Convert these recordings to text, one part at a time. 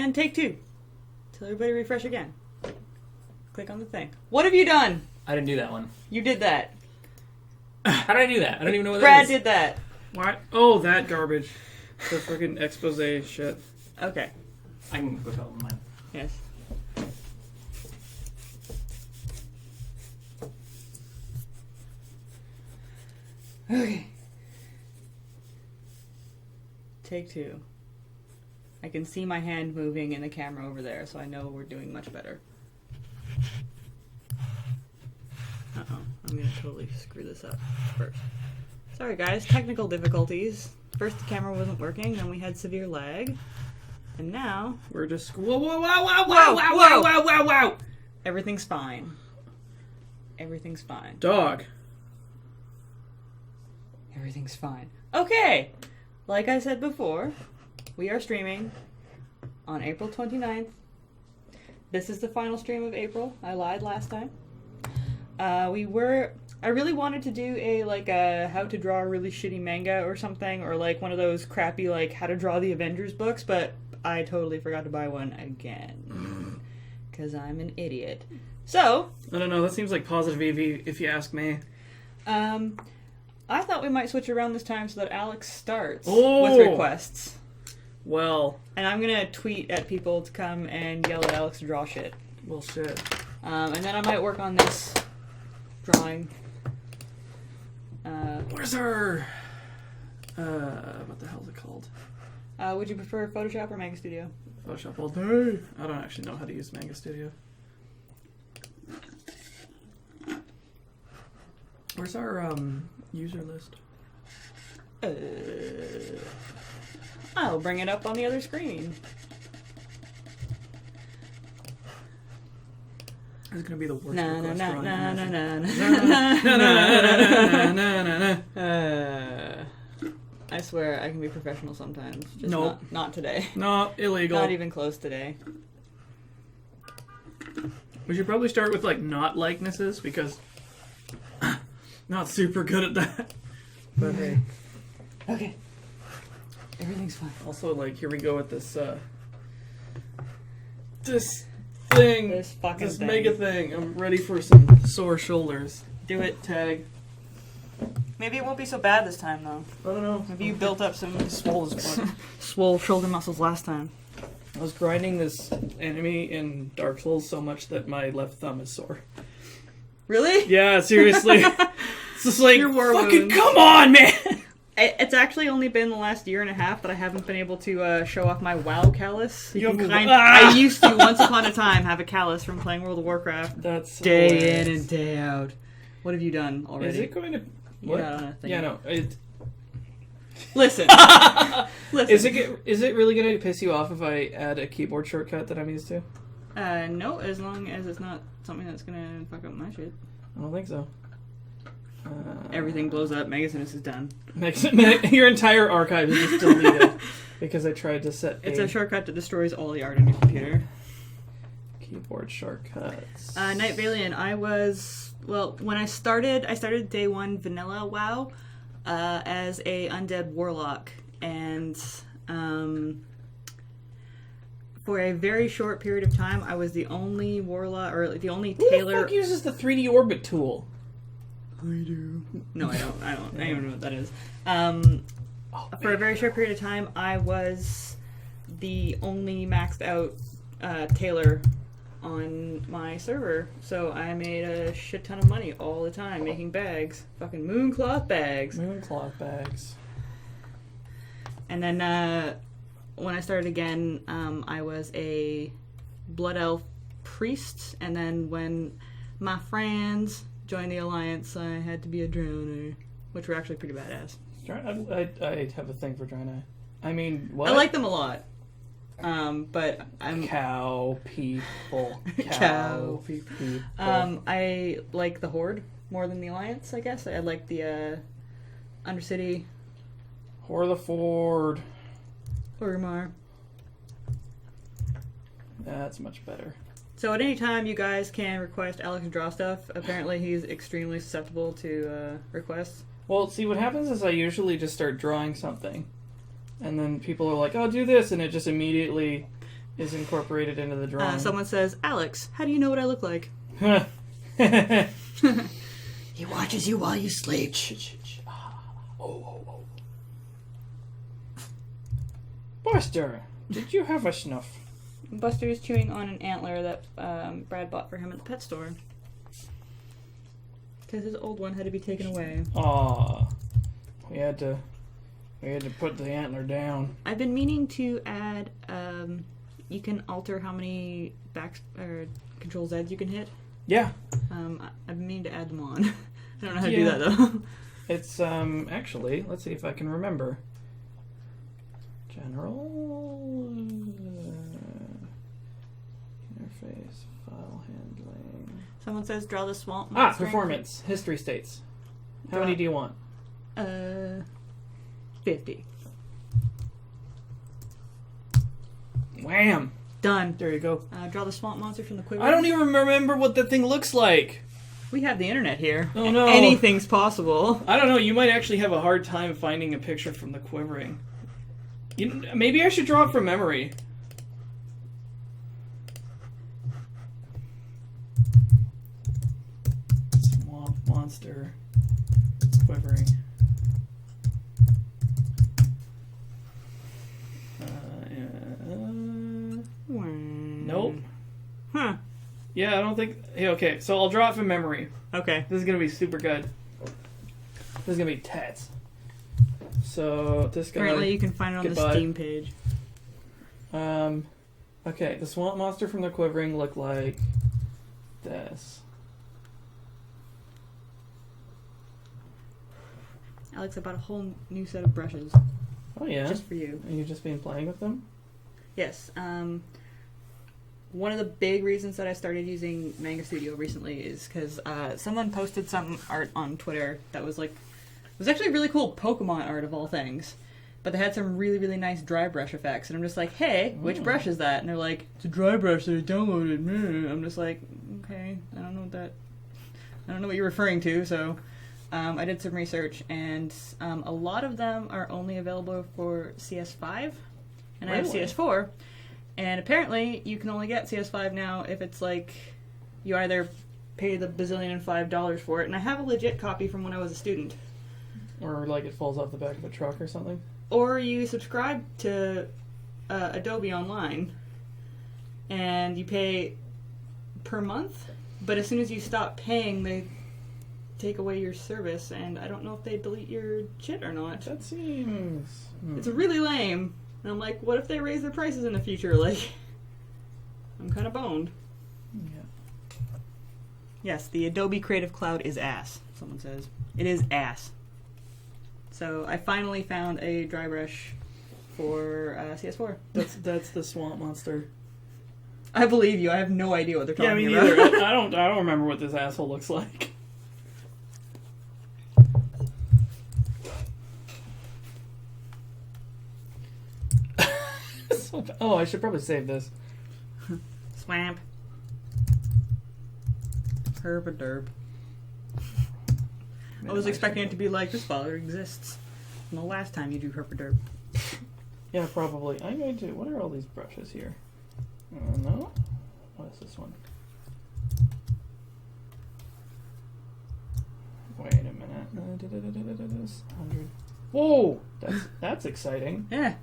And take 2. Tell everybody to refresh again. Click on the thing. What have you done? I didn't do that one. You did that. How did I do that? I don't even know what Brad that is. did that. What? Oh, that garbage. The freaking expose shit. Okay. I can go tell them mine. Yes. Okay. Take 2. I can see my hand moving in the camera over there, so I know we're doing much better. Uh-oh. I'm gonna totally screw this up first. Sorry guys, technical difficulties. First the camera wasn't working, then we had severe lag. And now... We're just... Whoa, whoa, whoa, whoa, whoa, whoa, whoa, whoa, whoa, whoa! Everything's fine. Everything's fine. Dog. Everything's fine. Okay! Like I said before, we are streaming on April 29th. This is the final stream of April. I lied last time. I really wanted to do a how to draw a really shitty manga or something, or like one of those crappy how to draw the Avengers books, but I totally forgot to buy one again. Because I'm an idiot. So... I don't know, that seems like positive if you ask me. I thought we might switch around this time so that Alex starts Oh! with requests. Well... And I'm gonna tweet at people to come and yell at Alex to draw shit. Well, shit. And then I might work on this drawing. Where's our... what the hell is it called? Would you prefer Photoshop or Manga Studio? Photoshop all day. I don't actually know how to use Manga Studio. Where's our user list? I'll bring it up on the other screen. This is gonna be the worst Na na request na drawing na na ever. na na. I swear I can be professional sometimes. Just Nope. not today. No, illegal. Not even close today. We should probably start with not likenesses because not super good at that. But hey. Okay. Everything's fine. Also, here we go with this this thing. This fucking thing. mega thing. I'm ready for some sore shoulders. Do it. Tag. Maybe it won't be so bad this time, though. I don't know. Maybe you built up some Swole as fuck. swole shoulder muscles last time. I was grinding this enemy in Dark Souls so much that my left thumb is sore. Really? Yeah, seriously. It's just Your war fucking wounds. come on, man! It's actually only been the last year and a half that I haven't been able to show off my WoW callus. You have- I used to, once upon a time, have a callus from playing World of Warcraft. That's Day hilarious. in and day out. What have you done already? Is it going to... You're What? not on a thing. Yeah, no. Listen. Listen. Is it really going to piss you off if I add a keyboard shortcut that I'm used to? No, as long as it's not something that's gonna fuck up my shit. I don't think so. Everything blows up. Megacynics is done. Your entire archive is just deleted because I tried to set It's a shortcut that destroys all the art on your computer. keyboard shortcuts. Night Valiant, when I started day 1 vanilla WoW as a undead warlock, and for a very short period of time I was the only warlock, or the only Who tailor. the fuck uses the 3D orbit tool? I do. No, I don't. I don't even know what that is. For a very short period of time, I was the only maxed out tailor on my server, so I made a shit ton of money all the time making bags, fucking mooncloth bags. Mooncloth bags. And then when I started again, I was a blood elf priest, and then when my friends joined the alliance, I had to be a droner, which were actually pretty badass. I have a thing for Draenei. I mean, what? I like them a lot. But I'm cow people. Cow people. I like the Horde more than the Alliance, I guess. I like the Undercity. Horleford. Orgrimmar. That's much better. So at any time you guys can request Alex to draw stuff. Apparently he's extremely susceptible to requests. Well, see, what happens is I usually just start drawing something. And then people are like, oh, do this, and it just immediately is incorporated into the drawing. Someone says, Alex, how do you know what I look like? He watches you while you sleep. Buster, did you have a snuff? Buster is chewing on an antler that Brad bought for him at the pet store. Because his old one had to be taken away. Aw, we had to put the antler down. I've been meaning to add. You can alter how many Control Zs you can hit. Yeah. I've been meaning to add them on. I don't know how to do that though. It's actually, let's see if I can remember. General interface, file handling. Someone says draw the swamp monster. Performance history states. How many do you want? 50. Wham! Done. There you go. Draw the swamp monster from the quiver. I don't even remember what the thing looks like. We have the internet here. Oh no. Anything's possible. I don't know. You might actually have a hard time finding a picture from the quivering. Maybe I should draw it from memory. Swamp monster quivering. Nope. Huh. Yeah, I don't think. Yeah, okay, so I'll draw it from memory. Okay. This is gonna be super good. This is gonna be tats. So this guy. Apparently, you can find it on the Steam page. Okay, the swamp monster from the quivering looked like this. Alex, I bought a whole new set of brushes. Oh yeah. Just for you. Are you just been playing with them? Yes. One of the big reasons that I started using Manga Studio recently is because someone posted some art on Twitter that was like, it was actually really cool Pokemon art of all things, but they had some really, really nice dry brush effects, and I'm just like, hey, which brush is that? And they're like, it's a dry brush that I downloaded. I'm just like, okay, I don't know what you're referring to, so I did some research, and a lot of them are only available for CS5, and I have CS4. And apparently, you can only get CS5 now if it's like you either pay the $5 for it, and I have a legit copy from when I was a student, or like it falls off the back of a truck or something, or you subscribe to Adobe Online, and you pay per month. But as soon as you stop paying, they take away your service, and I don't know if they delete your shit or not. That seems. It's really lame. And I'm like, what if they raise their prices in the future? Like, I'm kind of boned. Yeah. Yes, the Adobe Creative Cloud is ass, someone says. It is ass. So I finally found a dry brush for CS4. That's the swamp monster. I believe you. I have no idea what they're talking me about. neither. I don't remember what this asshole looks like. Oh, I should probably save this. Swamp. Herb a derb. I was expecting it to be like, this father exists. From the last time you drew herb a derb. Yeah, probably. I'm going to. What are all these brushes here? No. What is this one? Wait a minute. 100. Whoa! That's exciting. Yeah.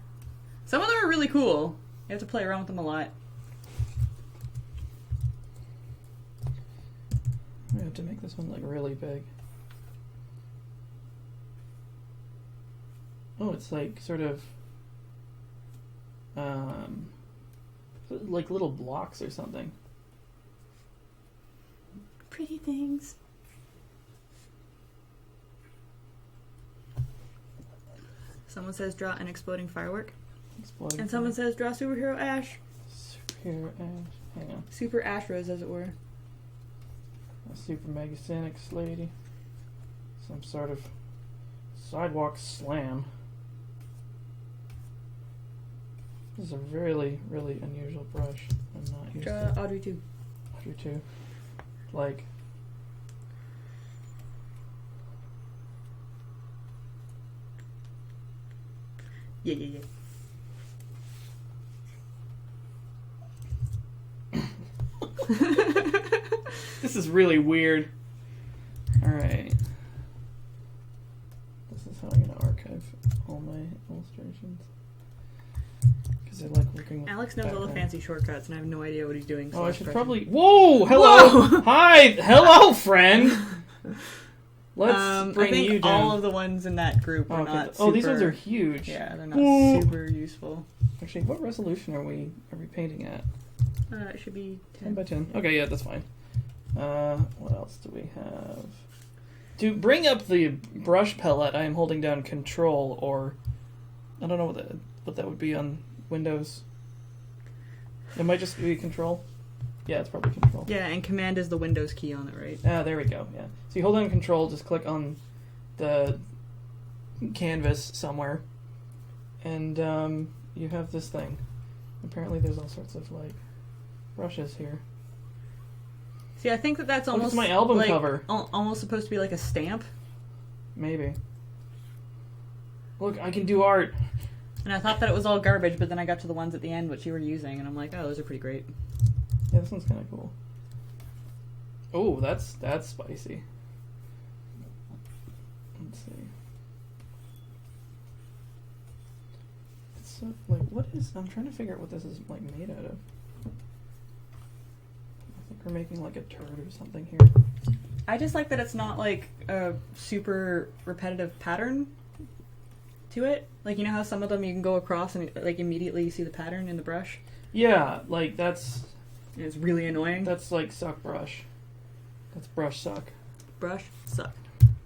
Some of them are really cool. You have to play around with them a lot. We have to make this one like really big. Oh, it's like sort of like little blocks or something. Pretty things. Someone says draw an exploding firework. Exploding. And someone says draw superhero Ash. Superhero Ash. Hang on. Super Astros, as it were. A super Megacynics lady. Some sort of sidewalk slam. This is a really, really unusual brush. I'm not used to. Draw Audrey too. Audrey too. Like. Yeah. This is really weird. Alright. This is how I'm going to archive all my illustrations. Because I like working with Alex knows all the background. fancy shortcuts, and I have no idea what he's doing. Oh, I so should pressing. probably... Whoa! Hello! Whoa! Hi! Hello, friend! Let's I bring think you down. all of the ones in that group are Okay. not. Oh, these ones super- are huge. Yeah, they're not Whoa. super useful. Actually, what resolution are we painting at? It should be 10 10. by 10. Okay, yeah, that's fine. What else do we have? To bring up the brush palette, I am holding down Control, or I don't know what that would be on Windows. It might just be Control. Yeah, it's probably Control. Yeah, and Command is the Windows key on it, right? Ah, there we go. Yeah. So you hold down Control, just click on the canvas somewhere, and you have this thing. Apparently, there's all sorts of like brushes here. See, I think that's Look, almost it's my album like, cover. almost supposed to be like a stamp. Maybe. Look, I can do art. And I thought that it was all garbage, but then I got to the ones at the end which you were using, and I'm like, oh, those are pretty great. Yeah, this one's kind of cool. Oh, that's spicy. Let's see. It's so, like, what is... I'm trying to figure out what this is, like, made out of. I think we're making, like, a turd or something here. I just like that it's not like a super repetitive pattern to it. Like, you know how some of them you can go across and like immediately you see the pattern in the brush? Yeah, like, that's It's really annoying. like suck brush. That's brush suck. Brush suck.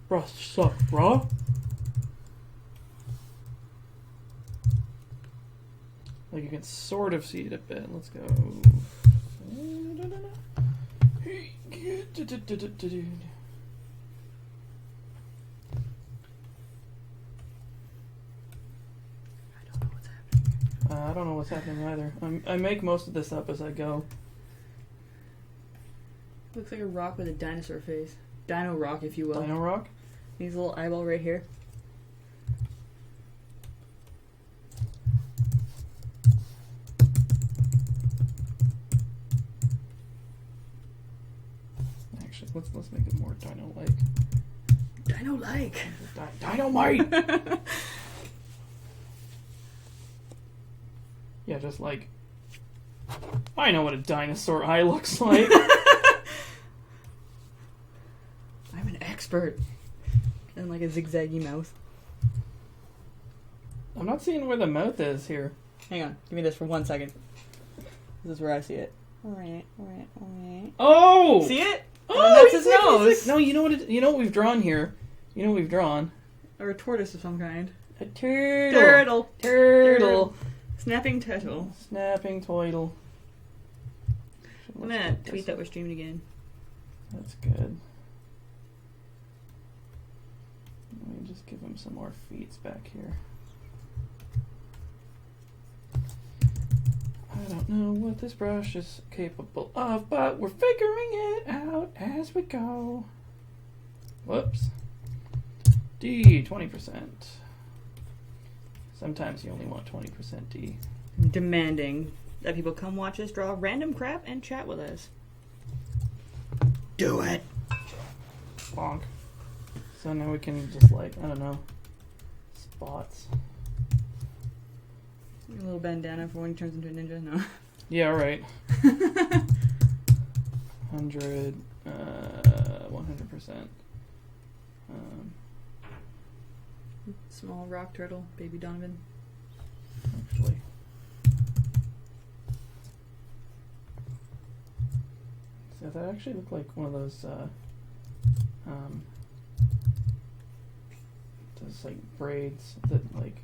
Brush suck, bro. Like, you can sort of see it a bit. Let's go. I don't know what's happening either. I make most of this up as I go. Looks like a rock with a dinosaur face. Dino rock, if you will. Dino rock? These little eyeball right here. Actually, let's make it more dino-like. Dino-like. Dynamite! Yeah, just like... I know what a dinosaur eye looks like. I'm an expert. And like a zigzaggy mouth. I'm not seeing where the mouth is here. Hang on, give me this for 1 second. This is where I see it. Oh! See it? Oh, that's his he's like- nose. No, you know what we've drawn here? You know what we've drawn? Or a tortoise of some kind. A turtle. Turtle. Snapping turtle. Snapping turtle. I'm gonna tweet that we're streaming again. That's good. Let me just give him some more feet back here. I don't know what this brush is capable of, but we're figuring it out as we go. Whoops. D, 20%. Sometimes you only want 20% D. Demanding that people come watch us draw random crap and chat with us. Do it! Bonk. So now we can just like, I don't know, spots. A little bandana for when he turns into a ninja. No. Yeah, right. 100, 100%. Small rock turtle, baby Donovan. Actually. So that actually looked like one of those like braids that like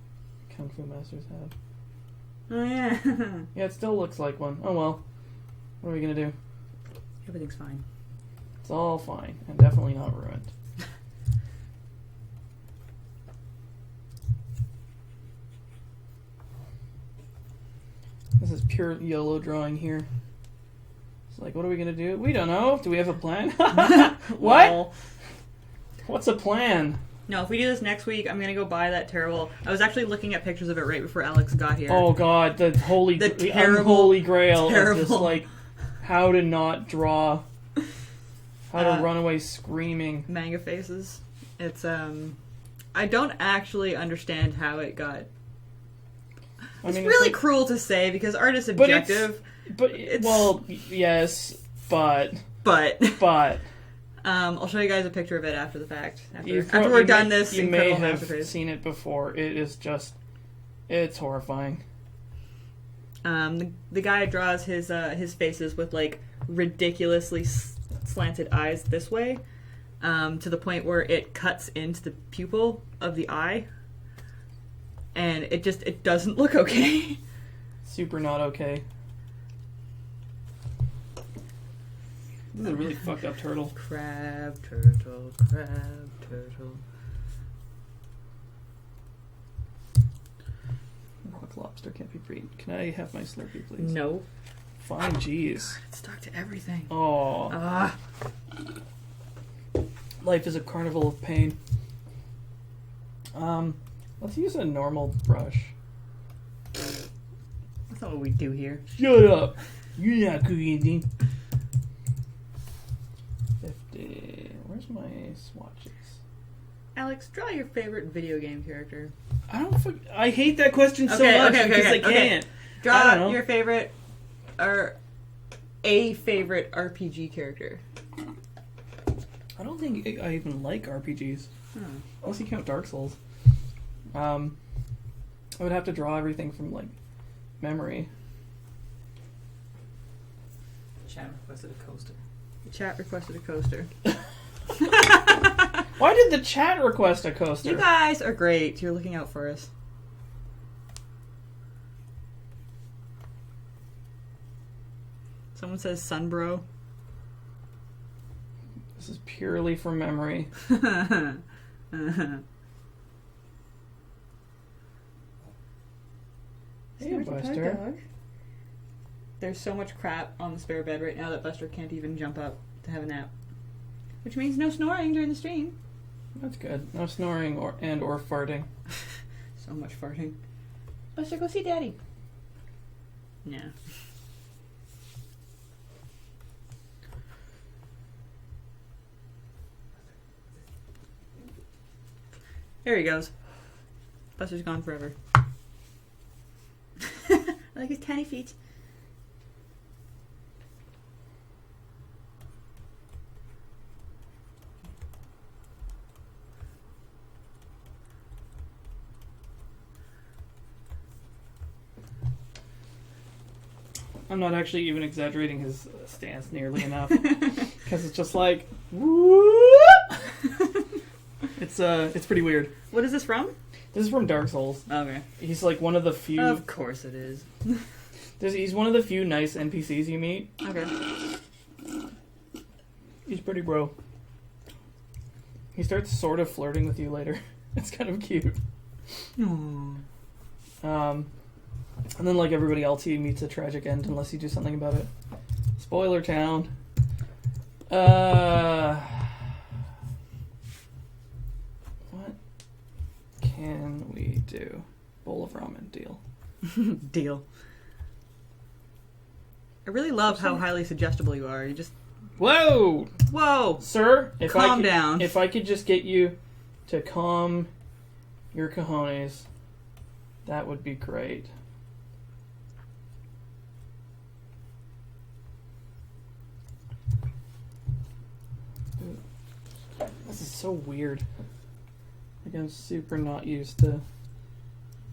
Kung Fu masters have. Oh yeah. Yeah, it still looks like one. Oh well. What are we gonna do? Everything's fine. It's all fine and definitely not ruined. This is pure YOLO drawing here. It's like, what are we gonna do? We don't know. Do we have a plan? What? Well, What's a plan? no, if we do this next week, I'm gonna go buy that terrible. I was actually looking at pictures of it right before Alex got here. Oh god, the The terrible, unholy grail of just terrible- like how to not draw, how to Uh, run away screaming. Manga faces. It's I don't actually understand how it got. It's really cruel to say because art is subjective. But well, yes, but I'll show you guys a picture of it after the fact. you After we're done this, you may incredible have masterpiece. seen it before. It is just, it's horrifying. The guy draws his faces with like ridiculously slanted eyes this way, to the point where it cuts into the pupil of the eye, and it doesn't look okay. Super not okay. This is a really fucked up turtle. Crab turtle, crab turtle. Rock lobster can't be breed. Can I have my Slurpee, please? No. Fine, jeez. It's stuck to everything. Oh. Ah. Life is a carnival of pain. Let's use a normal brush. That's not what we do here. Shut up! You're not cooking. 50. Where's my swatches? Alex, draw your favorite video game character. I hate that question so Okay, much okay, because okay, I can't. I don't Draw know. your favorite, or a favorite RPG character. I don't think I even like RPGs. Unless you count Dark Souls. I would have to draw everything from, like, memory. Chat requested a coaster. The chat requested a coaster. Why did the chat request a coaster? You guys are great. You're looking out for us. Someone says Sunbro. This is purely from memory. Hey, Buster. There's so much crap on the spare bed right now that Buster can't even jump up to have a nap. Which means no snoring during the stream. That's good. No snoring or farting. So much farting. Buster, go see Daddy. Yeah. There he goes. Buster's gone forever. I like his tiny feet. I'm not actually even exaggerating his stance nearly enough. Because it's just like, whoop! It's pretty weird. What is this from? This is from Dark Souls. Okay. He's like one of the few... Of course it is. He's one of the few nice NPCs you meet. Okay. He's pretty bro. He starts sort of flirting with you later. It's kind of cute. Aww. And then, like everybody else, he meets a tragic end unless you do something about it. Spoiler town. What can we do? Bowl of ramen, deal. Deal. I really love how highly suggestible you are. You just... Whoa! Whoa! Sir, Calm down. If I could just get you to calm your cojones, that would be great. This is so weird. Like I'm super not used to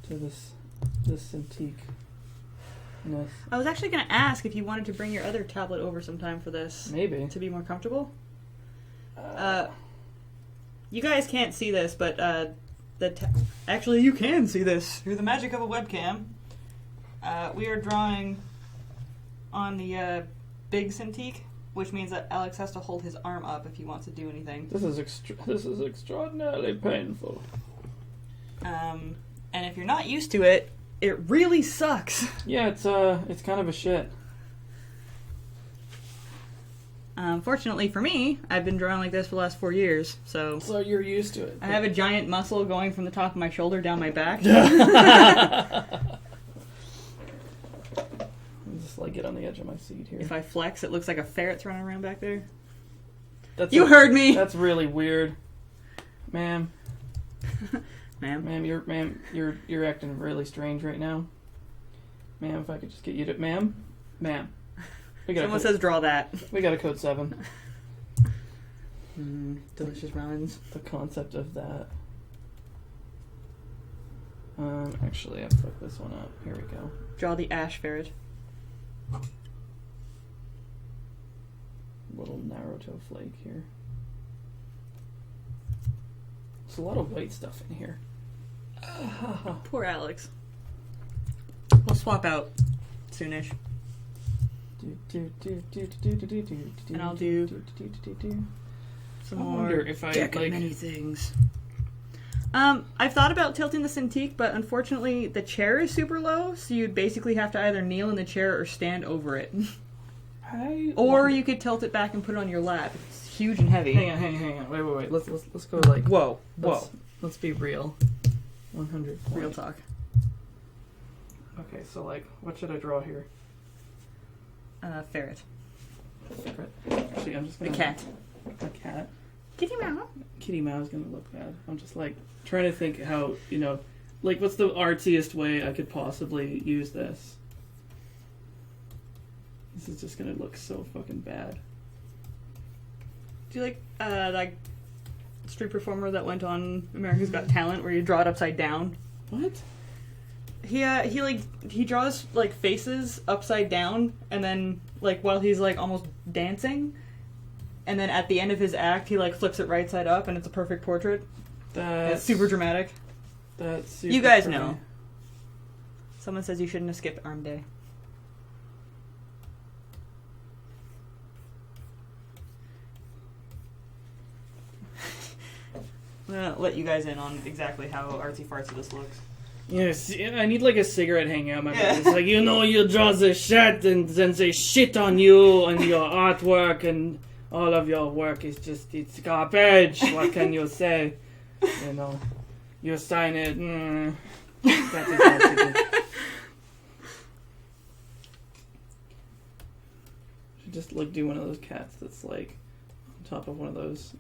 this antique-ness. I was actually going to ask if you wanted to bring your other tablet over sometime for this. Maybe. To be more comfortable. You guys can't see this, but actually you can see this through the magic of a webcam. We are drawing on the big Cintiq, which means that Alex has to hold his arm up if he wants to do anything. This is extraordinarily painful. And if you're not used to it, it really sucks. Yeah, it's kind of a shit. Fortunately for me, I've been drawing like this for the last 4 years, so you're used to it. I have a giant muscle going from the top of my shoulder down my back. just like get on the edge of my seat here. If I flex, it looks like a ferret's running around back there. You heard me! That's really weird. Ma'am. Ma'am? You're acting really strange right now. Ma'am, if I could just get you to... Ma'am? Someone says draw that. We got a code 7. Delicious runs. The concept of that. Actually, I fucked this one up. Here we go. Draw the ash ferret. A little Naruto flake here. There's a lot of white stuff in here. Poor Alex. We'll swap out soonish. And I'll do some more if I deck of many things. I've thought about tilting the Cintiq, but unfortunately the chair is super low, so you'd basically have to either kneel in the chair or stand over it. Or you could tilt it back and put it on your lap. It's huge and heavy. Hang on. Wait. Let's go like... Whoa. Let's be real. 100 point. Real talk. Okay, so like, what should I draw here? Ferret. Ferret. Actually, I'm just gonna... A cat. A cat. Kitty Meow. Kitty Meow is gonna look bad. I'm just like, trying to think how, like, what's the artsiest way I could possibly use this? This is just gonna look so fucking bad. Do you like that street performer that went on America's Got Talent where you draw it upside down? What? He draws like faces upside down, and then like while he's like almost dancing, and then at the end of his act he like flips it right side up, and it's a perfect portrait. It's super dramatic. That's super You guys funny. know. Someone says you shouldn't have skipped arm day. I'm gonna let you guys in on exactly how artsy-fartsy this looks. Yes, I need like a cigarette hanging out my mouth. It's like, you draw the shit and then they shit on you and your artwork and all of your work is just, it's garbage. What can you say? You sign it. That is not good. Should just like do one of those cats that's like on top of one of those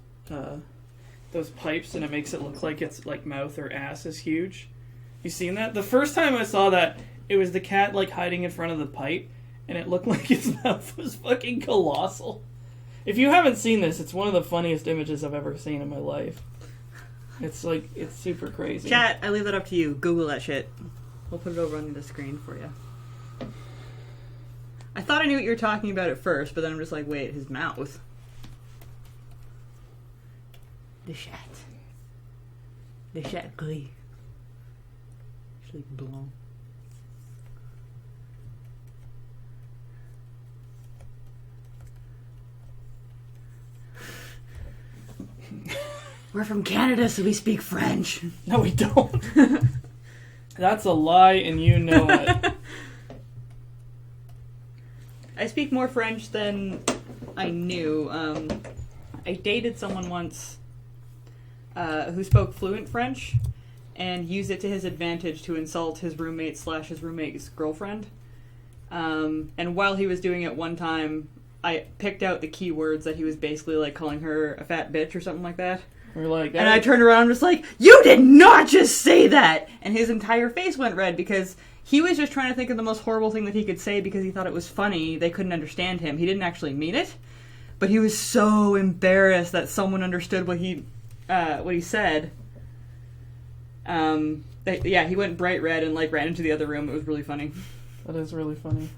pipes, and it makes it look like its like mouth or ass is huge. You seen that? The first time I saw that, it was the cat like hiding in front of the pipe, and it looked like its mouth was fucking colossal. If you haven't seen this, it's one of the funniest images I've ever seen in my life. It's like, it's super crazy. Chat, I leave that up to you. Google that shit. We'll put it over on the screen for you. I thought I knew what you were talking about at first, but then I'm just like, wait, his mouth. The chat. The chat glee. Actually blown. We're from Canada, so we speak French. No, we don't. That's a lie, and you know it. I speak more French than I knew. I dated someone once who spoke fluent French and used it to his advantage to insult his roommate / his roommate's girlfriend. And while he was doing it one time, I picked out the key words that he was basically like calling her a fat bitch or something like that. We're like, and I turned around and was like, you did not just say that! And his entire face went red because he was just trying to think of the most horrible thing that he could say because he thought it was funny. They couldn't understand him. He didn't actually mean it. But he was so embarrassed that someone understood what he said. He went bright red and like ran into the other room. It was really funny. That is really funny.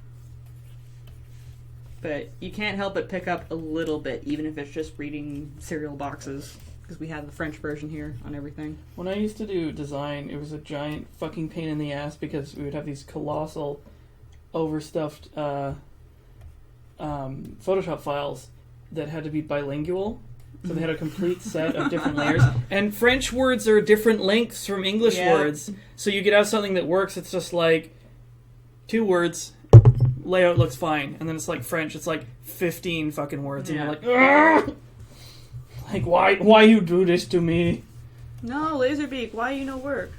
But you can't help but pick up a little bit, even if it's just reading cereal boxes. Because we have the French version here on everything. When I used to do design, it was a giant fucking pain in the ass because we would have these colossal, overstuffed Photoshop files that had to be bilingual. So they had a complete set of different layers. And French words are different lengths from English words. So you could have something that works, it's just like 2 words, layout looks fine. And then it's like French, it's like 15 fucking words. And you're like, ugh! Like, why you do this to me? No, Laserbeak, why you no work?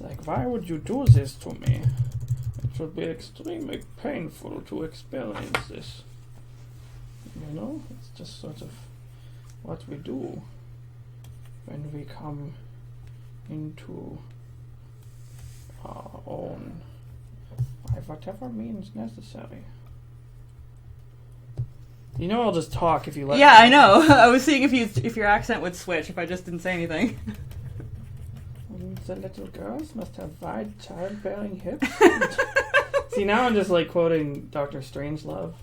like, why would you do this to me? It would be extremely painful to experience this. You know, it's just sort of what we do when we come into our own by whatever means necessary. You know, I'll just talk if you let Yeah, me. I know. I was seeing if your accent would switch if I just didn't say anything. The little girls must have wide childbearing hips. See, now I'm just like quoting Dr. Strangelove.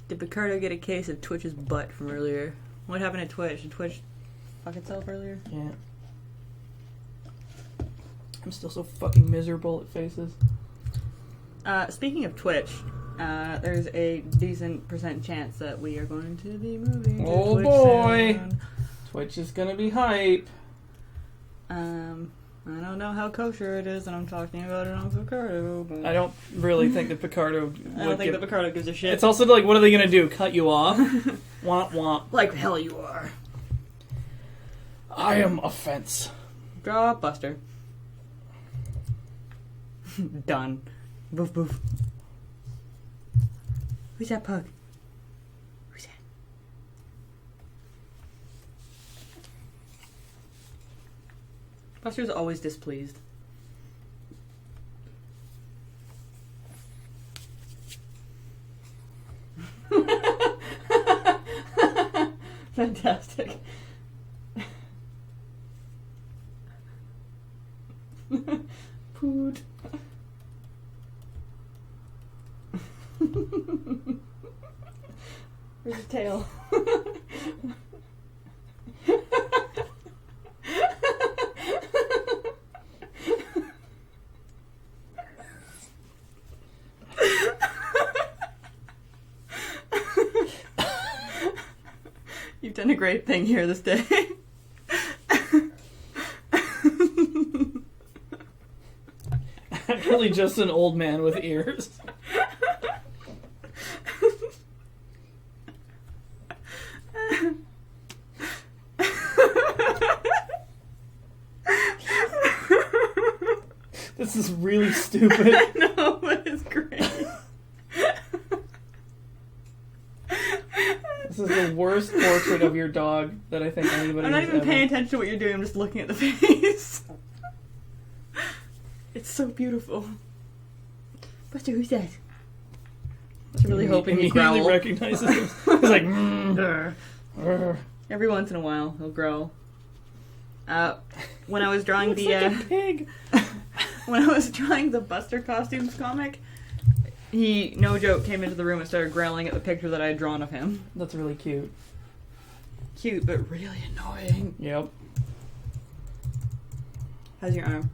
Did Picardo get a case of Twitch's butt from earlier? What happened to Twitch? Did Twitch fuck itself earlier? Yeah. I'm still so fucking miserable at faces. Speaking of Twitch, there's a decent % chance that we are going to be moving to Oh Twitch boy! soon. Twitch is gonna be hype. I don't know how kosher it is, and I'm talking about it on Picardo. But I don't really think that Picardo would I don't think that Picardo gives a shit. It's also like, what are they gonna do? Cut you off? Womp womp. like hell you are. I am offense. Draw Buster. Done. Boof boof. Who's that pug? Who's that? Buster's always displeased. Fantastic. Poot. Where's his tail? You've done a great thing here this day. Actually, just an old man with ears. This is really stupid. I know, but it's great. This is the worst portrait of your dog that I think anybody I'm not has even ever. paying attention to what you're doing, I'm just looking at the face. It's so beautiful. Buster, who's that? I was really hoping he'd immediately growl. recognizes him. He's like, Every once in a while, he'll growl. When I was drawing looks the like a pig. when I was drawing the Buster Costumes comic, he, no joke, came into the room and started growling at the picture that I had drawn of him. That's really cute. Cute, but really annoying. Yep. How's your arm?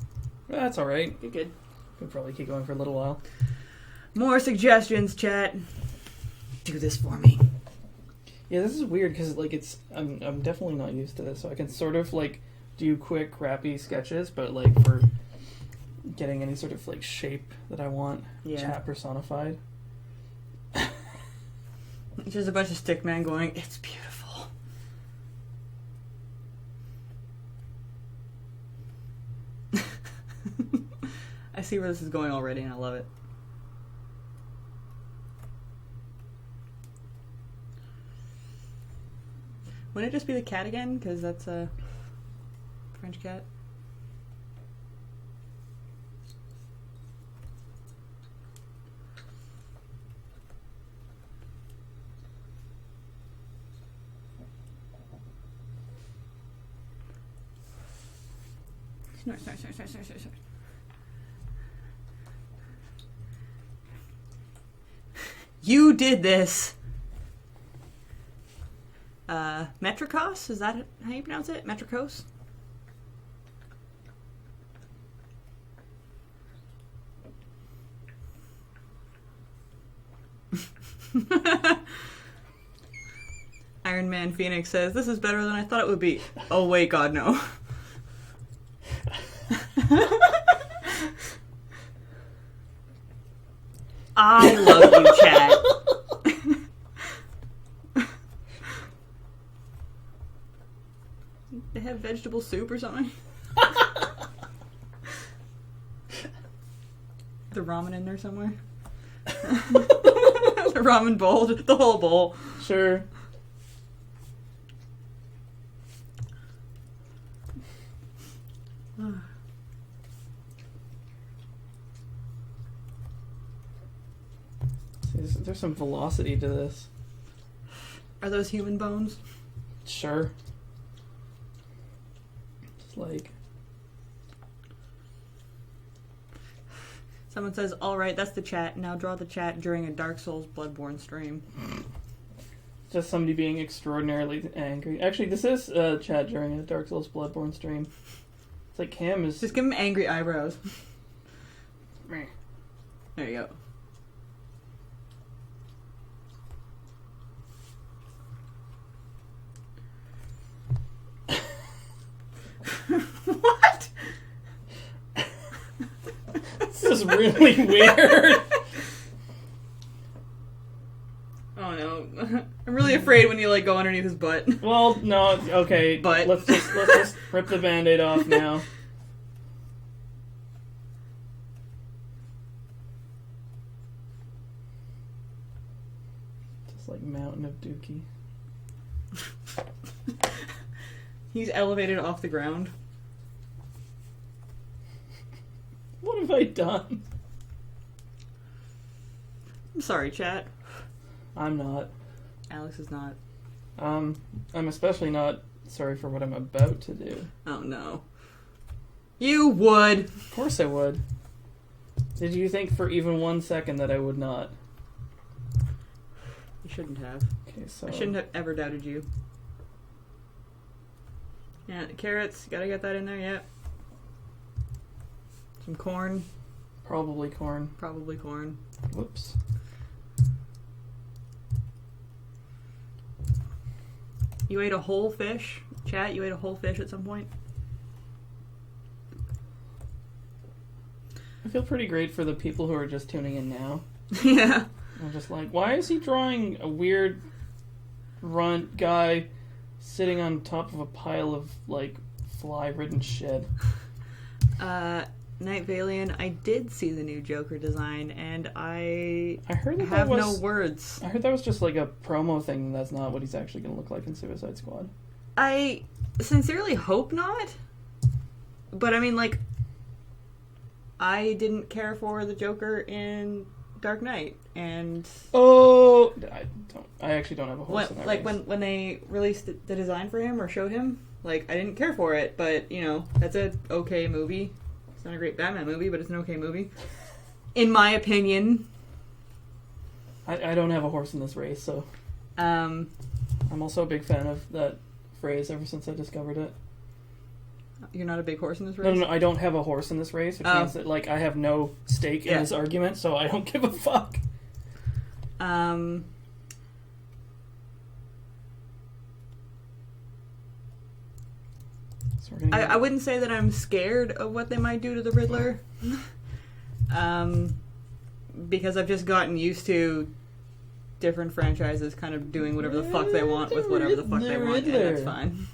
That's alright. You're good. Could probably keep going for a little while. More suggestions, chat. Do this for me. Yeah, this is weird because like I'm definitely not used to this, so I can sort of like do quick, crappy sketches, but like for getting any sort of like shape that I want, Yeah. chat personified. It's just a bunch of stickmen going, it's beautiful. I see where this is going already, and I love it. Wouldn't it just be the cat again? Because that's a French cat. Snort, snort, snort, snort, snort, snort, snort. You did this! Metricos? Is that how you pronounce it? Metricos? Iron Man Phoenix says, this is better than I thought it would be. Oh wait, God, no. I love you, Chad. They have vegetable soup or something? the ramen in there somewhere. The ramen bowl, the whole bowl. Sure. There's some velocity to this. Are those human bones? Sure. Just like... Someone says, all right, that's the chat. Now draw the chat during a Dark Souls Bloodborne stream. Just somebody being extraordinarily angry. Actually, this is chat during a Dark Souls Bloodborne stream. It's like Cam is... Just give him angry eyebrows. There you go. What? This is really weird. Oh no. I'm really afraid when you like go underneath his butt. Well, no, okay. But let's just rip the Band-Aid off now. Just like Mountain of Dookie. He's elevated off the ground. What have I done? I'm sorry, chat. I'm not. Alex is not. I'm especially not sorry for what I'm about to do. Oh no. You would. Of course I would. Did you think for even 1 second that I would not? You shouldn't have. Okay, so... I shouldn't have ever doubted you. Yeah, carrots. Gotta get that in there, yeah. Some corn. Probably corn. Probably corn. Whoops. You ate a whole fish? Chat, you ate a whole fish at some point? I feel pretty great for the people who are just tuning in now. Yeah. I'm just like, why is he drawing a weird runt guy sitting on top of a pile of, like, fly-ridden shit? Night Valian, I did see the new Joker design, and I heard that have was, no words. I heard that was just like a promo thing. That's not what he's actually going to look like in Suicide Squad. I sincerely hope not. But I mean, like, I didn't care for the Joker in Dark Knight, and I actually don't have a horse in that race. when they released the design for him or showed him, like, I didn't care for it, but you know, that's an okay movie. It's not a great Batman movie, but it's an okay movie, in my opinion. I don't have a horse in this race, so I'm also a big fan of that phrase ever since I discovered it. You're not a big horse in this race? No, I don't have a horse in this race, which means that, like, I have no stake in this argument, so I don't give a fuck. So I wouldn't say that I'm scared of what they might do to the Riddler. Because I've just gotten used to different franchises kind of doing whatever the fuck they want with whatever the fuck they want, and that's fine.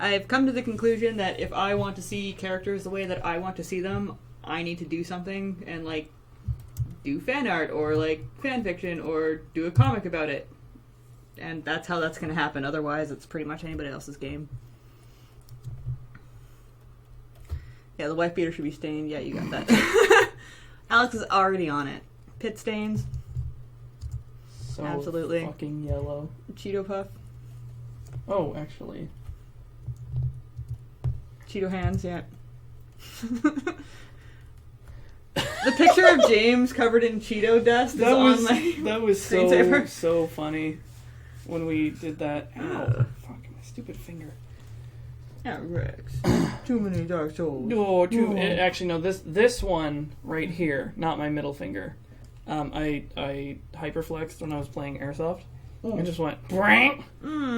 I've come to the conclusion that if I want to see characters the way that I want to see them, I need to do something and, like, do fan art or, like, fan fiction or do a comic about it. And that's how that's going to happen. Otherwise, it's pretty much anybody else's game. Yeah, the wife beater should be stained. Yeah, you got that. Alex is already on it. Pit stains. So absolutely. Fucking yellow. Cheeto puff. Oh, actually. Cheeto hands, yeah. The picture of James covered in Cheeto dust on my that was screensaver. so funny when we did that. Ow, fuck, my stupid finger. Yeah, Rex. Too many Dark Souls. No, actually, no, this one right here, not my middle finger. I hyperflexed when I was playing Airsoft. I just went brang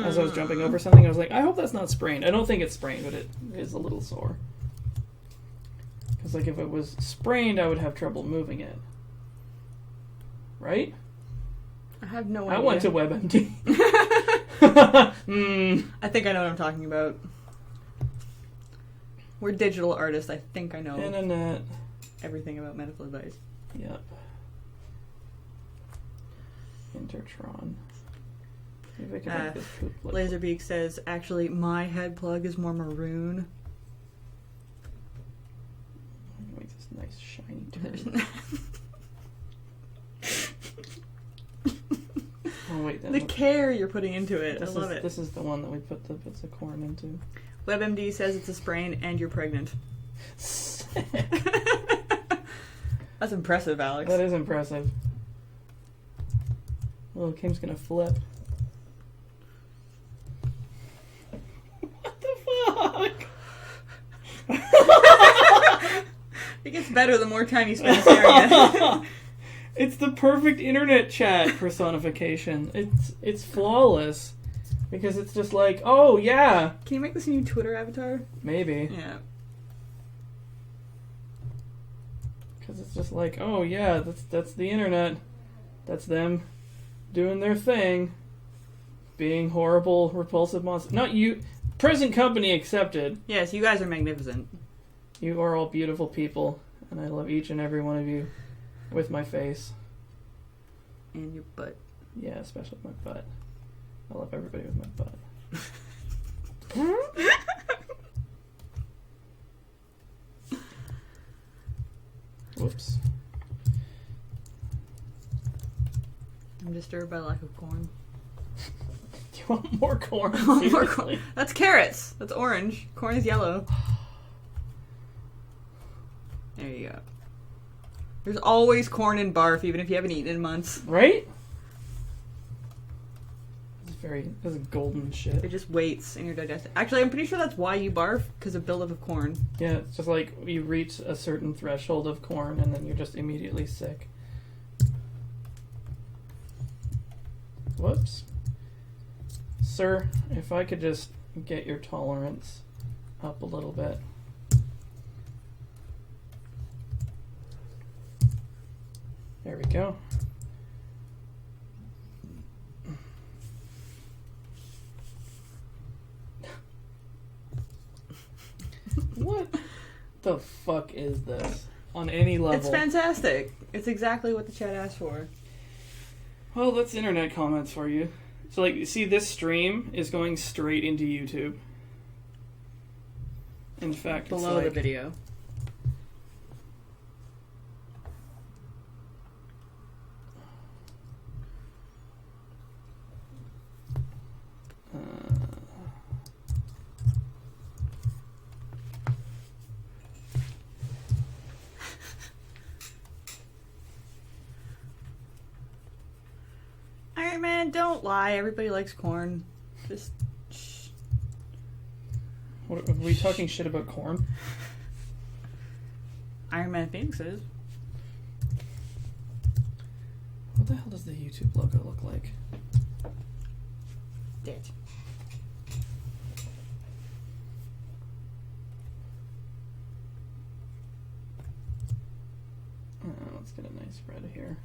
as I was jumping over something. I was like, I hope that's not sprained. I don't think it's sprained, but it is a little sore. Because, like, if it was sprained, I would have trouble moving it. Right? I have no idea. I went to WebMD. I think I know what I'm talking about. We're digital artists. I think I know Internet. everything about medical advice. Yep. Intertron. Maybe I can make this poop look. Laserbeak says, actually, my head plug is more maroon. Make this nice shiny turd. Oh wait, The care you're putting into it. I love it. This is the one that we put the bits of corn into. WebMD says it's a sprain and you're pregnant. That's impressive, Alex. That is impressive. Well, Kim's gonna flip. What the fuck? It gets better the more time you spend staring at it. It's the perfect internet chat personification. It's flawless. Because it's just like, oh yeah. Can you make this a new Twitter avatar? Maybe. Yeah. Because it's just like, oh yeah, that's the internet. That's them doing their thing. Being horrible, repulsive monsters. Not you. Present company accepted. Yes, you guys are magnificent. You are all beautiful people. And I love each and every one of you. With my face. And your butt. Yeah, especially my butt. I love everybody with my butt. Whoops. I'm disturbed by lack of corn. Do you want more corn? More corn. That's carrots. That's orange. Corn is yellow. There you go. There's always corn and barf, even if you haven't eaten in months. Right? This is golden shit. It just waits in your digestive. Actually, I'm pretty sure that's why you barf, because of buildup of corn. Yeah, it's just like you reach a certain threshold of corn and then you're just immediately sick. Whoops. Sir, if I could just get your tolerance up a little bit. There we go. What the fuck is this? On any level. It's fantastic. It's exactly what the chat asked for. Well, that's internet comments for you. So, like, you see, this stream is going straight into YouTube. In fact, Below the video. Iron Man, don't lie. Everybody likes corn. Just shh. What, are we talking shit about corn? Iron Man Phoenix is. What the hell does the YouTube logo look like? Ditch. Let's get a nice spread here.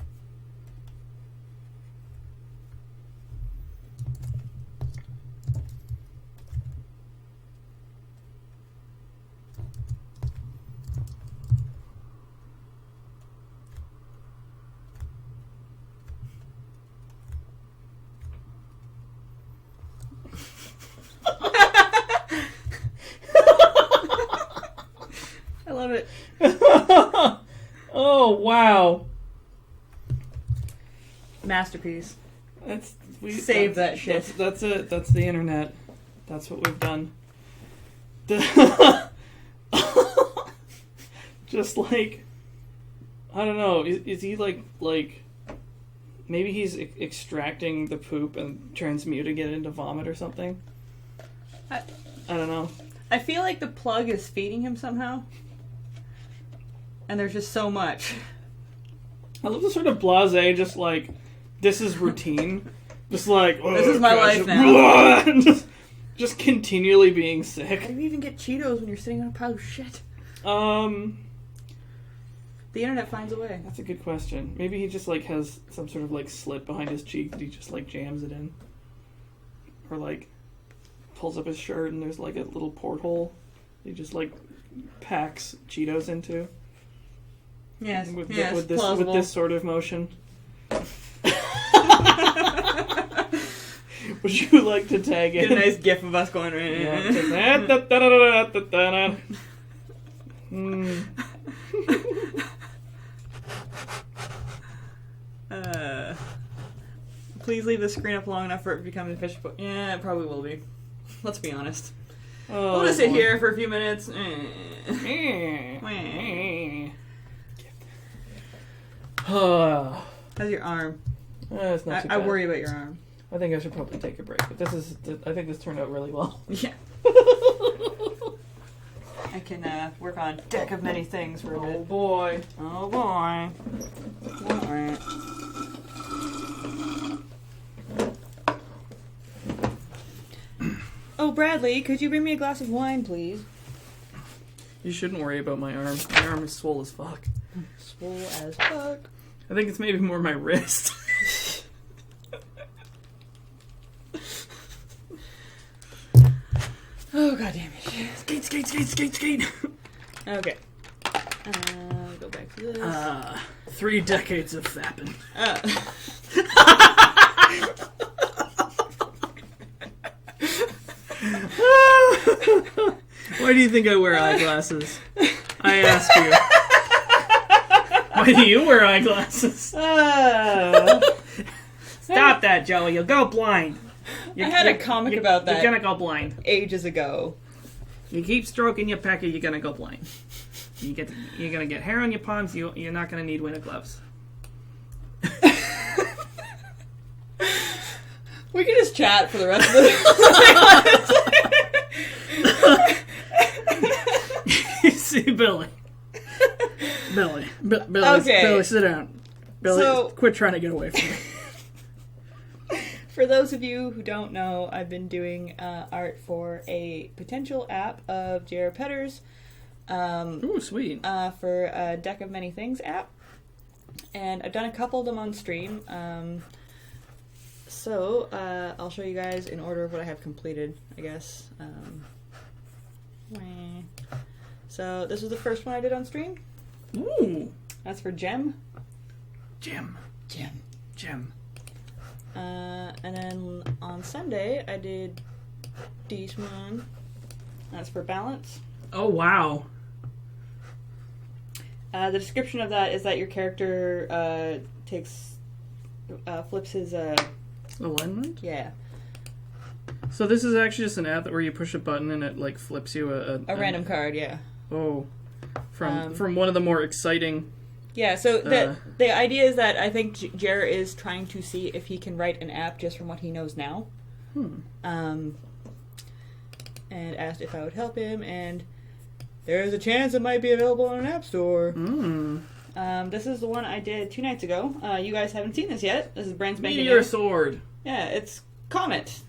I love it. Oh, wow. Masterpiece. Save that shit. That's it. That's the internet. That's what we've done. Just like, I don't know. Is he like maybe he's extracting the poop and transmuting it into vomit or something? I don't know. I feel like the plug is feeding him somehow. And there's just so much. I love the sort of blasé, just like, this is routine. Just like, oh, this is my gosh, life now. just continually being sick. How do you even get Cheetos when you're sitting on a pile of shit? The internet finds a way. That's a good question. Maybe he just like has some sort of like slit behind his cheek that he just like jams it in. Or like pulls up his shirt and there's like a little porthole He just like packs Cheetos into. Yes. With yes. with this sort of motion. Would you like to tag in? Get a nice gif of us going. Please leave the screen up long enough for it to become efficient. Yeah, it probably will be. Let's be honest. Oh, We'll just sit here for a few minutes. How's your arm? It's not too I bad. worry about your arm. I think I should probably take a break. But I think this turned out really well. Yeah. I can work on deck of many things for a bit. Oh boy. Oh boy. Alright. Oh, Bradley, could you bring me a glass of wine, please? You shouldn't worry about my arm. My arm is swole as fuck. Swole as fuck. I think it's maybe more my wrist. Oh, god damn it. Skate. Okay. Go back to this. 3 decades of fapping. Why do you think I wear eyeglasses? I ask you. Why do you wear eyeglasses? Stop that, Joey. You'll go blind. I had a comic about that You're gonna go blind. ages ago. You keep stroking your pecker, you're gonna go blind. You're gonna get hair on your palms. You're not gonna need winter gloves. We could just chat for the rest of the See, Billy. Billy, Okay. Billy, sit down. Billy, So- quit trying to get away from me. For those of you who don't know, I've been doing art for a potential app of J.R. Petter's Ooh, sweet. for a Deck of Many Things app. And I've done a couple of them on stream. So I'll show you guys in order of what I have completed, I guess. So this was the first one I did on stream. Ooh. That's for Gem. Gem. And then on Sunday, I did this one. That's for Balance. Oh, wow. The description of that is that your character flips his, Alignment? yeah, So this is actually just an app where you push a button and it like flips you a random card, yeah. Oh. From one of the more exciting... Yeah, so the idea is that I think Jer is trying to see if he can write an app just from what he knows now. And asked if I would help him, and there's a chance it might be available on an app store. This is the one I did 2 nights ago. You guys haven't seen this yet. This is brand spanking Meteor new. Sword. Yeah, it's Comet.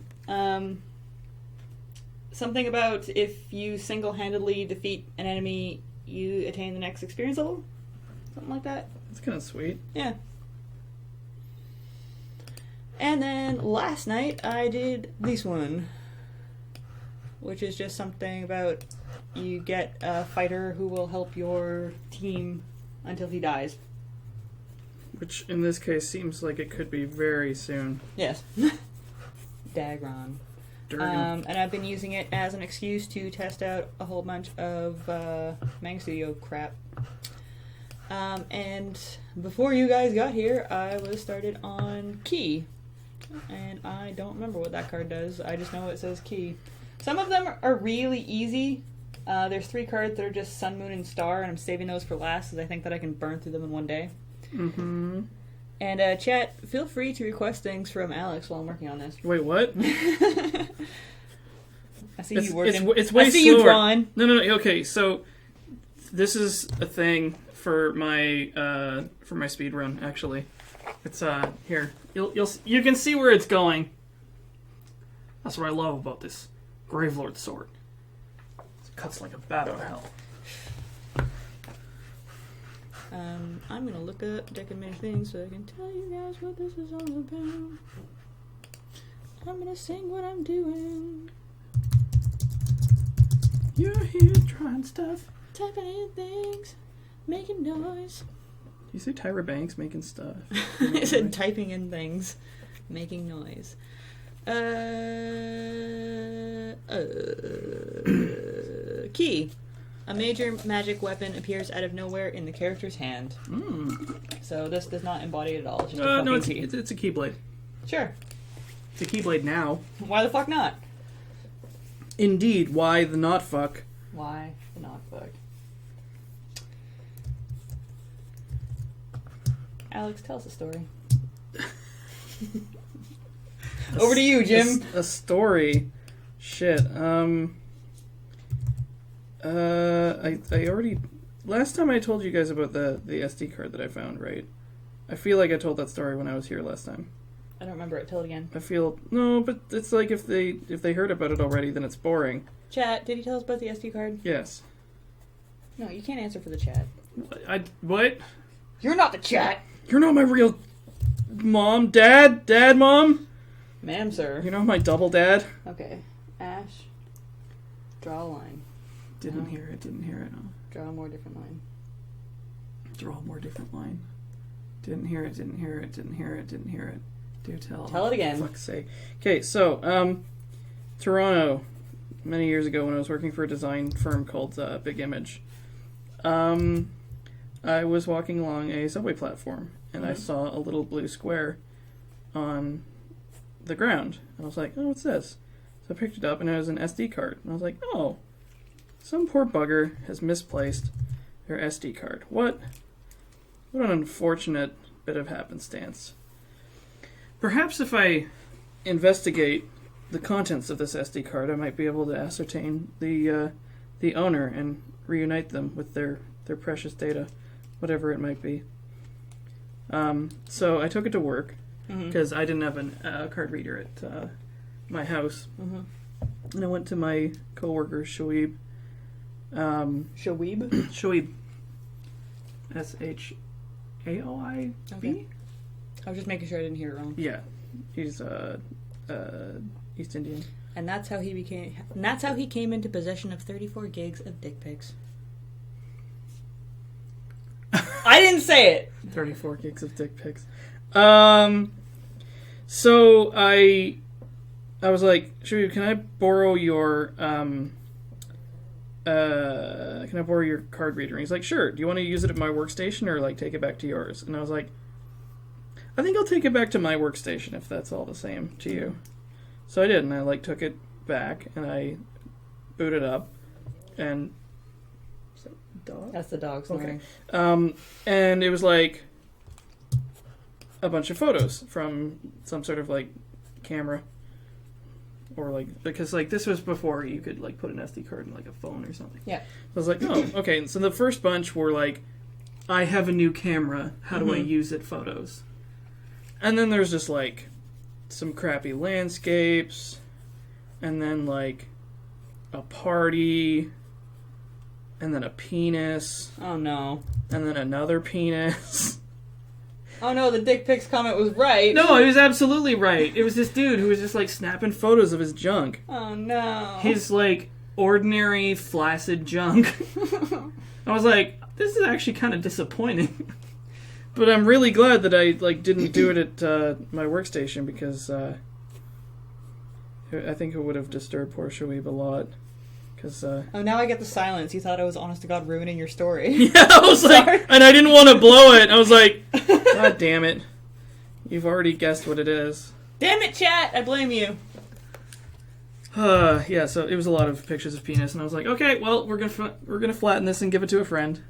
Something about if you single-handedly defeat an enemy, you attain the next experience level? Something like that. That's kind of sweet. Yeah. And then last night I did this one, which is just something about you get a fighter who will help your team until he dies. Which in this case seems like it could be very soon. Yes. Dagron. Durgan. And I've been using it as an excuse to test out a whole bunch of Manga Studio crap. And before you guys got here, I was started on Key. And I don't remember what that card does. I just know it says Key. Some of them are really easy. There's 3 cards that are just Sun, Moon, and Star, and I'm saving those for last because I think that I can burn through them in one day. Mm-hmm. And chat, feel free to request things from Alex while I'm working on this. Wait, what? I see you working. It's way I see slower. you drawing. No. Okay, so this is a thing for my speed run. Actually, it's here. You can see where it's going. That's what I love about this Gravelord sword. It cuts like a bat out of hell. I'm gonna look up Deck of Many Things so I can tell you guys what this is all about. I'm gonna sing what I'm doing. You're here on stuff. Typing in things, making noise. You say Tyra Banks making stuff. I said typing in things, making noise. Key. A major magic weapon appears out of nowhere in the character's hand. So this does not embody it at all. It's just a fucking key. It's a keyblade. Sure. It's a keyblade now. Why the fuck not? Indeed. Why the not fuck? Why the not fuck? Alex, tell us a story. Over to you, Jim. A story. Shit. I already... Last time I told you guys about the SD card that I found, right? I feel like I told that story when I was here last time. I don't remember it. Tell it again. I feel... No, but it's like if they heard about it already, then it's boring. Chat, did he tell us about the SD card? Yes. No, you can't answer for the chat. What? You're not the chat! You're not my real mom. Dad, mom? Ma'am, sir. You're not my double dad. Okay. Ash, draw a line. Didn't hear it. No. Draw a more different line. Draw a more different line. Didn't hear it. Do tell. Tell it again. For fuck's sake. Okay, so, Toronto, many years ago when I was working for a design firm called Big Image, I was walking along a subway platform, and I saw a little blue square on the ground. And I was like, oh, what's this? So I picked it up, and it was an SD card. And I was like, oh, some poor bugger has misplaced their SD card. What an unfortunate bit of happenstance. Perhaps if I investigate the contents of this SD card, I might be able to ascertain the owner and reunite them with their precious data, whatever it might be. So I took it to work because I didn't have a card reader at my house, and I went to my coworker Shoaib. Shoaib? Shoaib. SHAOIB? Okay. I was just making sure I didn't hear it wrong. Yeah, he's East Indian. And that's how he became. And that's how he came into possession of 34 gigs of dick pics. I didn't say it. 34 gigs of dick pics. So I was like, Shoaib, can I borrow your card reader? And he's like, sure. Do you want to use it at my workstation or like take it back to yours? And I was like, I think I'll take it back to my workstation if that's all the same to you. So I did, and I like took it back and I booted up, and is that a dog? That's the dog snoring. Okay. And it was like a bunch of photos from some sort of like camera, or like, because like this was before you could like put an SD card in like a phone or something. Yeah. So I was like, oh, okay. And so the first bunch were like, I have a new camera. How do I use it? Photos. And then there's just like some crappy landscapes, and then like a party, and then a penis. Oh no. And then another penis. Oh no, the dick pics comment was right. No, it was absolutely right. It was this dude who was just like snapping photos of his junk. Oh no. His like ordinary flaccid junk. I was like, this is actually kind of disappointing. But I'm really glad that I like didn't do it at my workstation, because I think it would have disturbed poor Shoaib a lot. Cause, oh, now I get the silence. You thought I was honest to God ruining your story. Yeah, I was like, and I didn't want to blow it. I was like, God damn it. You've already guessed what it is. Damn it, chat! I blame you. Yeah, so it was a lot of pictures of penis, and I was like, okay, well, we're gonna flatten this and give it to a friend.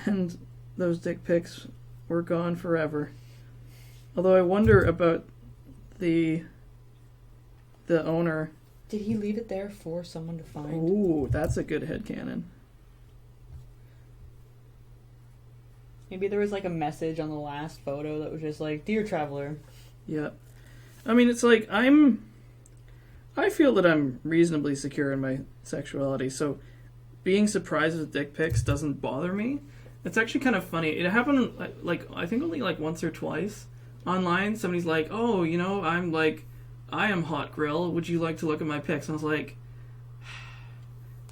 And those dick pics were gone forever. Although I wonder about the owner. Did he leave it there for someone to find? Ooh, that's a good headcanon. Maybe there was like a message on the last photo that was just like, "Dear traveler." Yeah. I mean, it's like, I feel that I'm reasonably secure in my sexuality, so being surprised with dick pics doesn't bother me. It's actually kind of funny. It happened, like, I think only like once or twice online. Somebody's like, oh, you know, I am Hot Grill. Would you like to look at my pics? And I was like,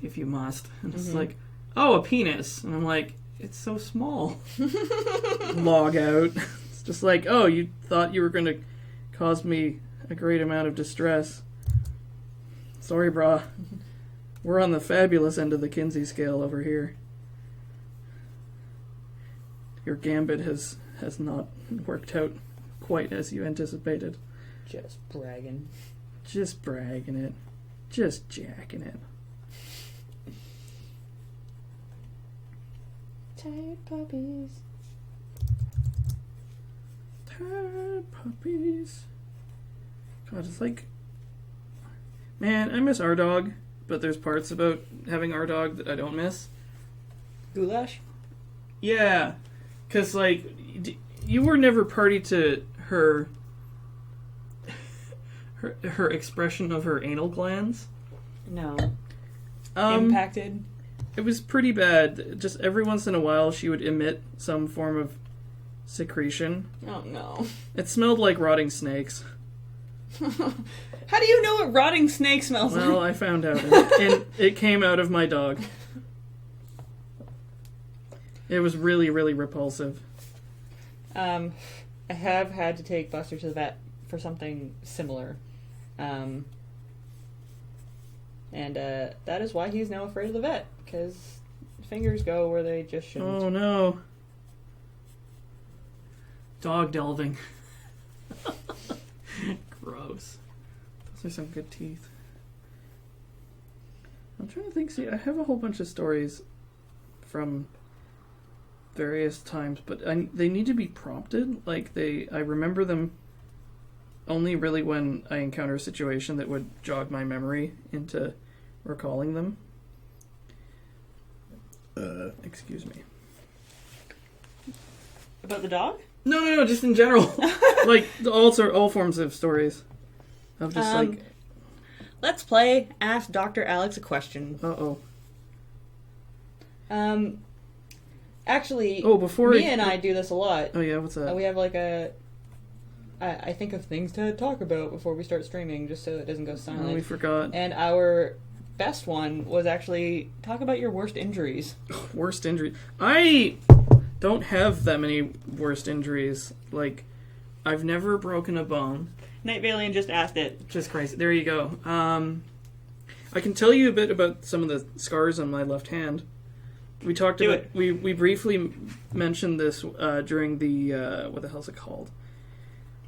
if you must. And it's like, oh, a penis. And I'm like, it's so small. Log out. It's just like, oh, you thought you were going to cause me a great amount of distress. Sorry, brah. We're on the fabulous end of the Kinsey scale over here. Your gambit has not worked out quite as you anticipated. Just bragging. Just bragging it. Just jacking it. Tired puppies. Tired puppies. God, it's like... Man, I miss our dog, but there's parts about having our dog that I don't miss. Goulash? Yeah, because, like, you were never party to her expression of her anal glands. No. Impacted? It was pretty bad. Just every once in a while she would emit some form of secretion. Oh, no. It smelled like rotting snakes. How do you know what rotting snake smells like? Well, I found out, and it came out of my dog. It was really, really repulsive. I have had to take Buster to the vet for something similar. And that is why he's now afraid of the vet, because fingers go where they just shouldn't. Oh, no. Dog delving. Gross. Those are some good teeth. I'm trying to think. See, I have a whole bunch of stories from various times, but they need to be prompted. Like, I remember them only really when I encounter a situation that would jog my memory into recalling them. Excuse me. About the dog? No, just in general. Like, all forms of stories. Of just, like... Let's play Ask Dr. Alex a Question. Actually, me and I do this a lot. Oh, yeah, what's that? We have, like, I think of things to talk about before we start streaming, just so it doesn't go silent. Oh, we forgot. And our best one was actually talk about your worst injuries. Worst injury? I don't have that many worst injuries. Like, I've never broken a bone. Night Valiant just asked it. Just crazy. There you go. I can tell you a bit about some of the scars on my left hand. We talked about it. We briefly mentioned this during the what the hell's it called?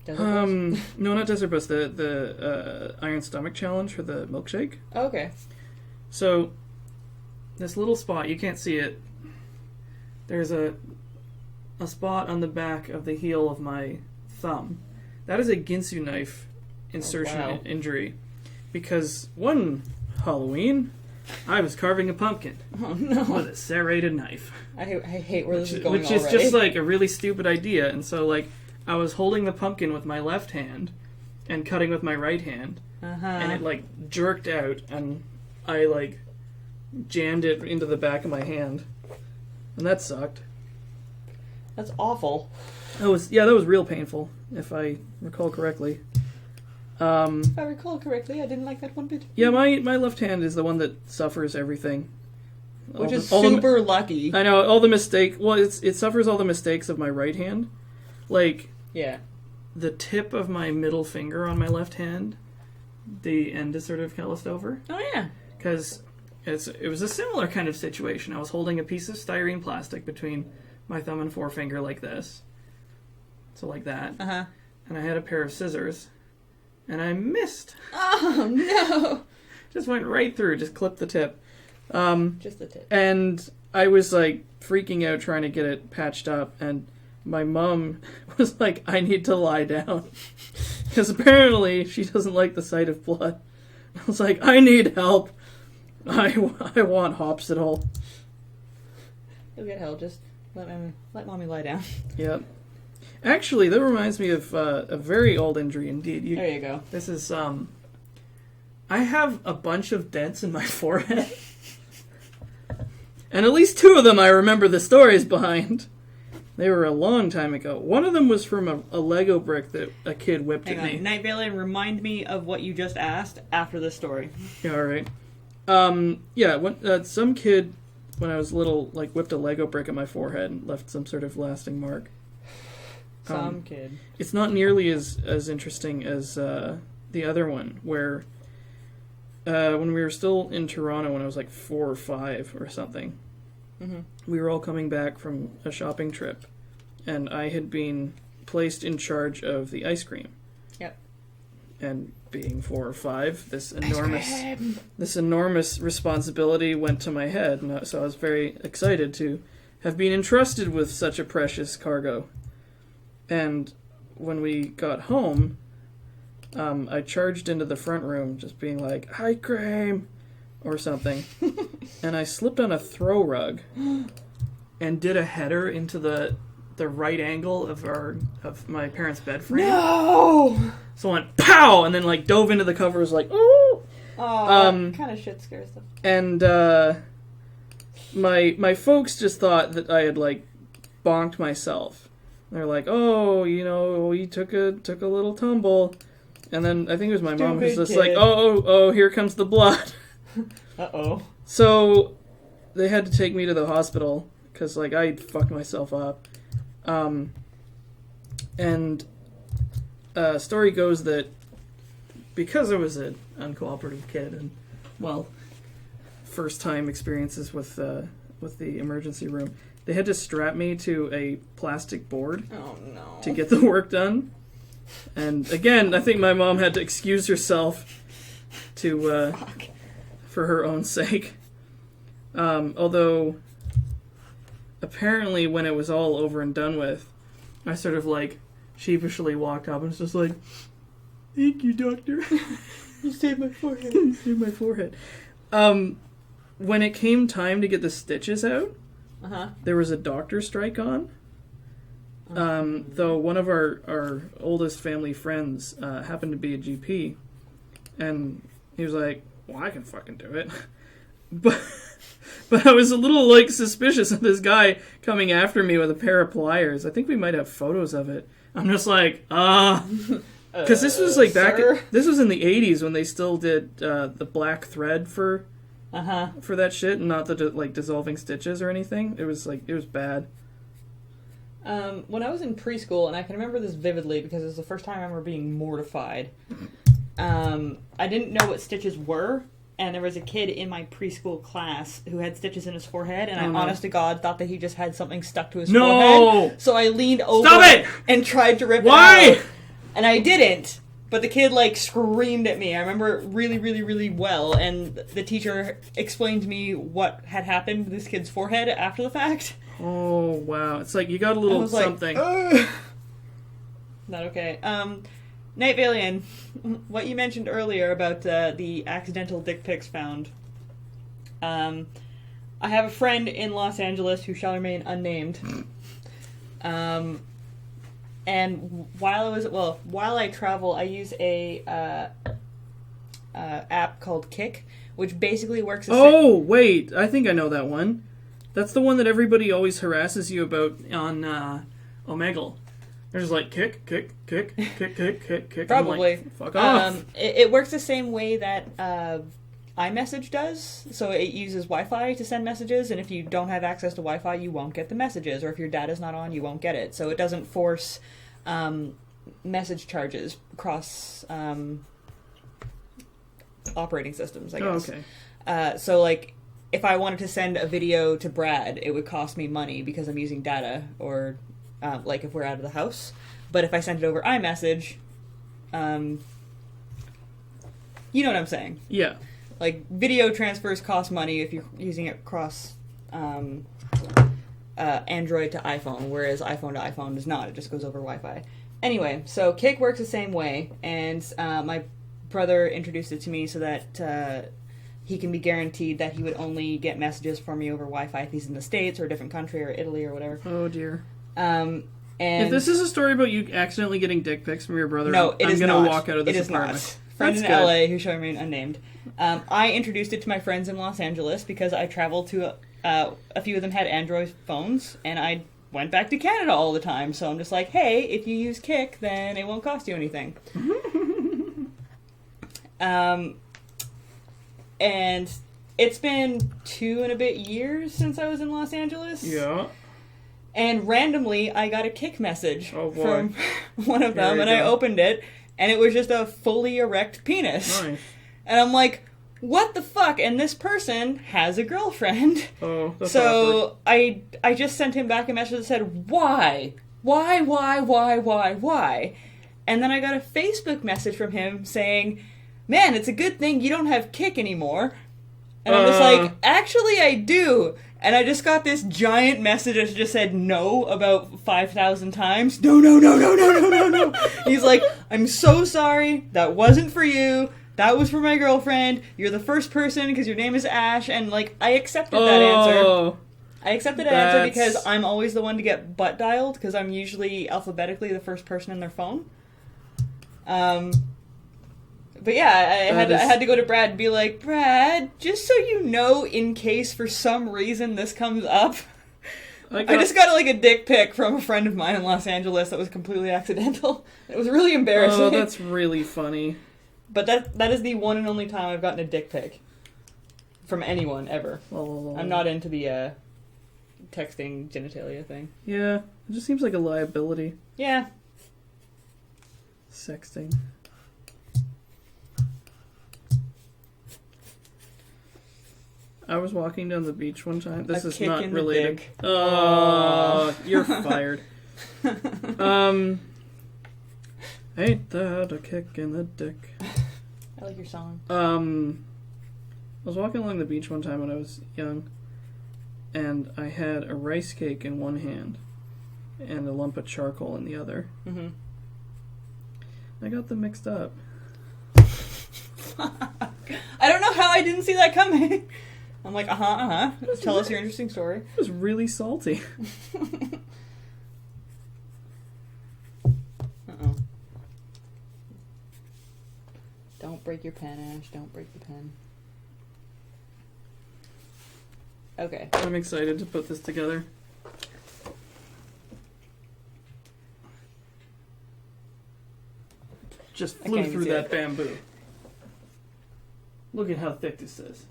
No, not Desert Bus. The Iron Stomach Challenge for the milkshake. Oh, okay. So this little spot, you can't see it. There's a spot on the back of the heel of my thumb. That is a Ginsu knife insertion injury. Because one Halloween, I was carving a pumpkin. Oh, no. With a serrated knife. I hate where this is going Which already. is just like a really stupid idea. And so, like, I was holding the pumpkin with my left hand and cutting with my right hand. And it, like, jerked out. And I, like, jammed it into the back of my hand. And that sucked. That's awful. That was real painful, if I recall correctly. If I recall correctly, I didn't like that one bit. Yeah, my left hand is the one that suffers everything. Which is super lucky. I know, all the mistake... Well, it suffers all the mistakes of my right hand. Like... Yeah. The tip of my middle finger on my left hand, the end is sort of calloused over. Oh, yeah. Because it was a similar kind of situation. I was holding a piece of styrene plastic between my thumb and forefinger like this. So like that. Uh-huh. And I had a pair of scissors. And I missed. Oh, no. Just went right through. Just clipped the tip. Just the tip. And I was, like, freaking out trying to get it patched up. And my mom was like, I need to lie down. Because apparently she doesn't like the sight of blood. I was like, I need help. I want Hopsital. You'll get help. Just let mommy lie down. Yep. Actually, that reminds me of a very old injury indeed. There you go. This is, I have a bunch of dents in my forehead. And at least 2 of them I remember the stories behind. They were a long time ago. One of them was from a Lego brick that a kid whipped at me. Night Valiant, remind me of what you just asked after this story. Yeah, all right. Yeah, when, some kid, when I was little, like, whipped a Lego brick at my forehead and left some sort of lasting mark. Some kid. It's not nearly as interesting as the other one, where when we were still in Toronto, when I was like 4 or 5 or something, we were all coming back from a shopping trip, and I had been placed in charge of the ice cream. Yep. And being 4 or 5, this enormous responsibility went to my head, and so I was very excited to have been entrusted with such a precious cargo. And when we got home, I charged into the front room, just being like, "Hi, cream," or something, and I slipped on a throw rug and did a header into the right angle of my parents' bed frame. No! So I went pow, and then like dove into the covers like, ooh. Oh, kind of shit scares them. And my folks just thought that I had like bonked myself. They're like, "Oh, you know, we took a little tumble," and then I think it was my mom who's just like, "Oh, here comes the blood." Uh-oh. So they had to take me to the hospital because like I fucked myself up. And story goes that because I was an uncooperative kid and, well, first time experiences with the emergency room, they had to strap me to a plastic board to get the work done. And again, I think my mom had to excuse herself to for her own sake. Although apparently when it was all over and done with, I sort of like sheepishly walked up and was just like, "Thank you, doctor. You saved my forehead." You saved my forehead. When it came time to get the stitches out, there was a doctor strike on. Though one of our oldest family friends happened to be a GP, and he was like, "Well, I can fucking do it." But I was a little, like, suspicious of this guy coming after me with a pair of pliers. I think we might have photos of it. I'm just like, because this was, like, this was in the 80s when they still did the black thread for that shit, and not the, like, dissolving stitches or anything. It was, like, it was bad. When I was in preschool, and I can remember this vividly because it was the first time I remember being mortified, I didn't know what stitches were. And there was a kid in my preschool class who had stitches in his forehead, and I, honest to God, thought that he just had something stuck to his forehead. So I leaned over and tried to rip it out. And I didn't. But the kid, like, screamed at me. I remember really, really, really well. And the teacher explained to me what had happened to this kid's forehead after the fact. Oh, wow. It's like you got a little something. Like, not okay. Night Valian, what you mentioned earlier about the accidental dick pics found. I have a friend in Los Angeles who shall remain unnamed. And while I travel, I use a app called Kik, which basically works as wait, I think I know that one. That's the one that everybody always harasses you about on Omegle. They're just like, kick. Probably. Like, fuck off. It works the same way that iMessage does. So it uses Wi-Fi to send messages, and if you don't have access to Wi-Fi, you won't get the messages. Or if your data's not on, you won't get it. So it doesn't force message charges across operating systems, I guess. Oh, okay. So, like, if I wanted to send a video to Brad, it would cost me money because I'm using data, or... like if we're out of the house. But if I send it over iMessage, you know what I'm saying. Yeah. Like, video transfers cost money if you're using it across Android to iPhone, whereas iPhone to iPhone does not. It just goes over Wi-Fi. Anyway, so Kik works the same way, and my brother introduced it to me so that he can be guaranteed that he would only get messages from me over Wi-Fi if he's in the States or a different country or Italy or whatever. Oh, dear. And if this is a story about you accidentally getting dick pics from your brother, no, I'm going to walk out of this apartment. It is not. Friend in LA who shall remain unnamed. I introduced it to my friends in Los Angeles because I traveled to a few of them had Android phones, and I went back to Canada all the time. So I'm just like, hey, if you use Kik, then it won't cost you anything. And it's been 2 and a bit years since I was in Los Angeles. Yeah. And randomly, I got a Kik message from one of them, and I opened it, and it was just a fully erect penis. Nice. And I'm like, what the fuck? And this person has a girlfriend. Oh, that's so awkward. I just sent him back a message that said, why? Why? And then I got a Facebook message from him saying, man, it's a good thing you don't have Kik anymore. And I'm just like, actually I do. And I just got this giant message that just said no about 5,000 times. No. He's like, I'm so sorry. That wasn't for you. That was for my girlfriend. You're the first person because your name is Ash. And, like, I accepted that answer. I accepted that answer because I'm always the one to get butt dialed because I'm usually alphabetically the first person in their phone. But yeah, I had to go to Brad and be like, Brad, just so you know, in case for some reason this comes up, I just got like a dick pic from a friend of mine in Los Angeles that was completely accidental. It was really embarrassing. Oh, that's really funny. But that is the one and only time I've gotten a dick pic from anyone ever. Oh. I'm not into the texting genitalia thing. Yeah, it just seems like a liability. Yeah. Sexting. I was walking down the beach one time. This is not related. Oh, you're fired. Ain't that a kick in the dick? I like your song. I was walking along the beach one time when I was young, and I had a rice cake in one hand and a lump of charcoal in the other. Mm-hmm. I got them mixed up. I don't know how I didn't see that coming. I'm like, tell us your interesting story. It was really salty. Uh-oh. Don't break your pen, Ash. Don't break the pen. Okay. I'm excited to put this together. Just flew through that bamboo. Look at how thick this is.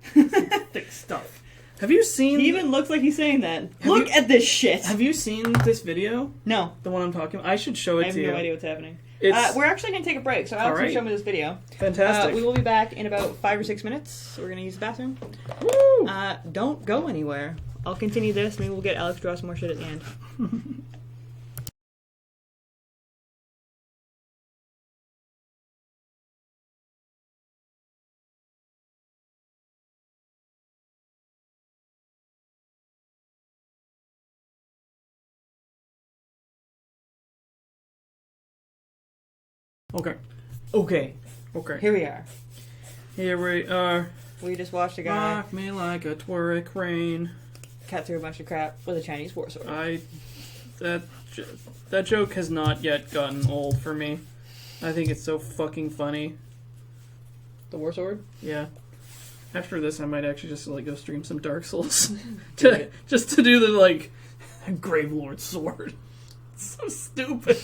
Thick stuff. Have you seen... He even looks like he's saying that. Look at this shit. Have you seen this video? No. The one I'm talking about? I should show it to you. I have no idea what's happening. It's... we're actually going to take a break, so Alex will show me this video. Fantastic. We will be back in about 5 or 6 minutes. We're going to use the bathroom. Woo! Don't go anywhere. I'll continue this. Maybe we'll get Alex to draw some more shit at the end. Okay. Here we are. Here we are. We just watched a guy Rock me like a twerk rain. cut through a bunch of crap with a Chinese war sword. That joke has not yet gotten old for me. I think it's so fucking funny. The war sword? Yeah. After this, I might actually just go stream some Dark Souls, just to do the Grave Lord sword. It's so stupid.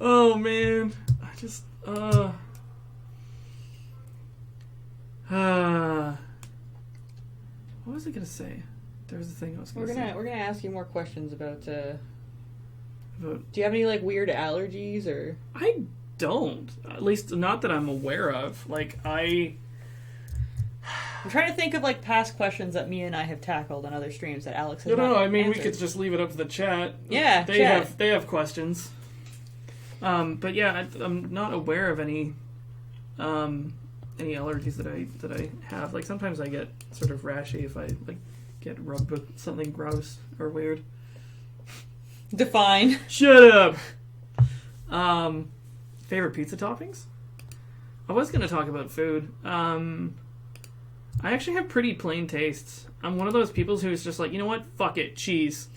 Oh man, I just What was I gonna say? There was a thing I was gonna say. We're gonna ask you more questions about. Do About... you have any weird allergies or? I don't. At least not that I'm aware of. I'm trying to think of past questions that me and I have tackled on other streams that Alex has No, I mean answered. we could just leave it up to the chat. Yeah, they have questions. But yeah, I'm not aware of any allergies that I have. Sometimes I get sort of rashy if I get rubbed with something gross or weird. Define. Shut up. Favorite pizza toppings? I was gonna talk about food. I actually have pretty plain tastes. I'm one of those people who's just you know what? Fuck it, cheese.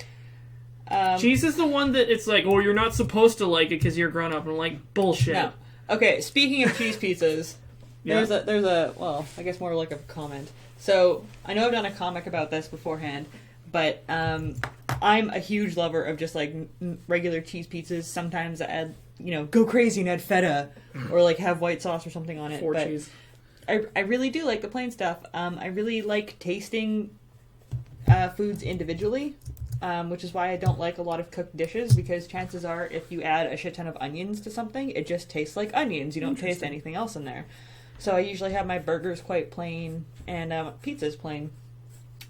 Cheese is the one that it's you're not supposed to like it because you're grown up. And I'm like, bullshit. No. Okay, speaking of cheese pizzas, Yeah. there's a I guess more like a comment. So I know I've done a comic about this beforehand, but I'm a huge lover of just regular cheese pizzas. Sometimes I add go crazy and add feta, or have white sauce or something on it. Cheese. I really do like the plain stuff. I really like tasting foods individually, which is why I don't like a lot of cooked dishes, because chances are if you add a shit ton of onions to something, it just tastes like onions. You don't taste anything else in there. So I usually have my burgers quite plain and pizzas plain.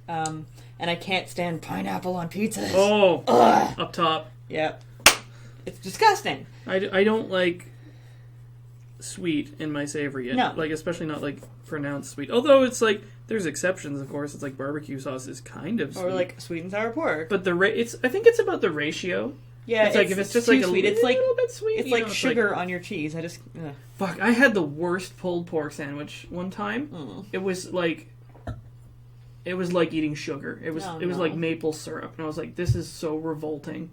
And I can't stand pineapple on pizzas. Oh, Ugh. up top. Yeah. It's disgusting. I don't like sweet in my savory yet. No. Like, especially not, like, pronounced sweet. Although it's, like, there's exceptions, of course. It's like barbecue sauce is kind of sweet. Or like sweet and sour pork. But I think it's about the ratio. Yeah, it's like if it's just too like sweet. a It's like little bit sweet. it's like sugar on your cheese. I just fuck. I had the worst pulled pork sandwich one time. Mm. It was like eating sugar. It was like maple syrup, and I was like, this is so revolting.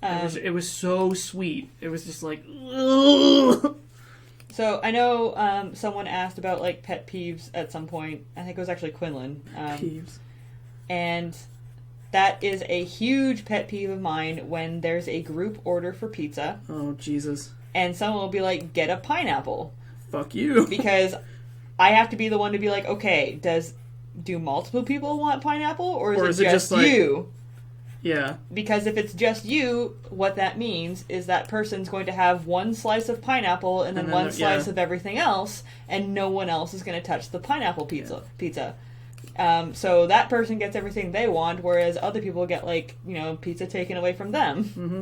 It was so sweet. It was just like. Ugh. So I know someone asked about like pet peeves at some point. I think it was actually Quinlan. Peeves. And that is a huge pet peeve of mine when there's a group order for pizza. Oh, Jesus. And someone will be like, get a pineapple. Fuck you. Because I have to be the one to be like, okay, do multiple people want pineapple? Or is it just like, you? Yeah. Because if it's just you, what that means is that person's going to have one slice of pineapple and then one slice of everything else, and no one else is going to touch the pineapple pizza. So that person gets everything they want, whereas other people get, like, pizza taken away from them. Mm-hmm.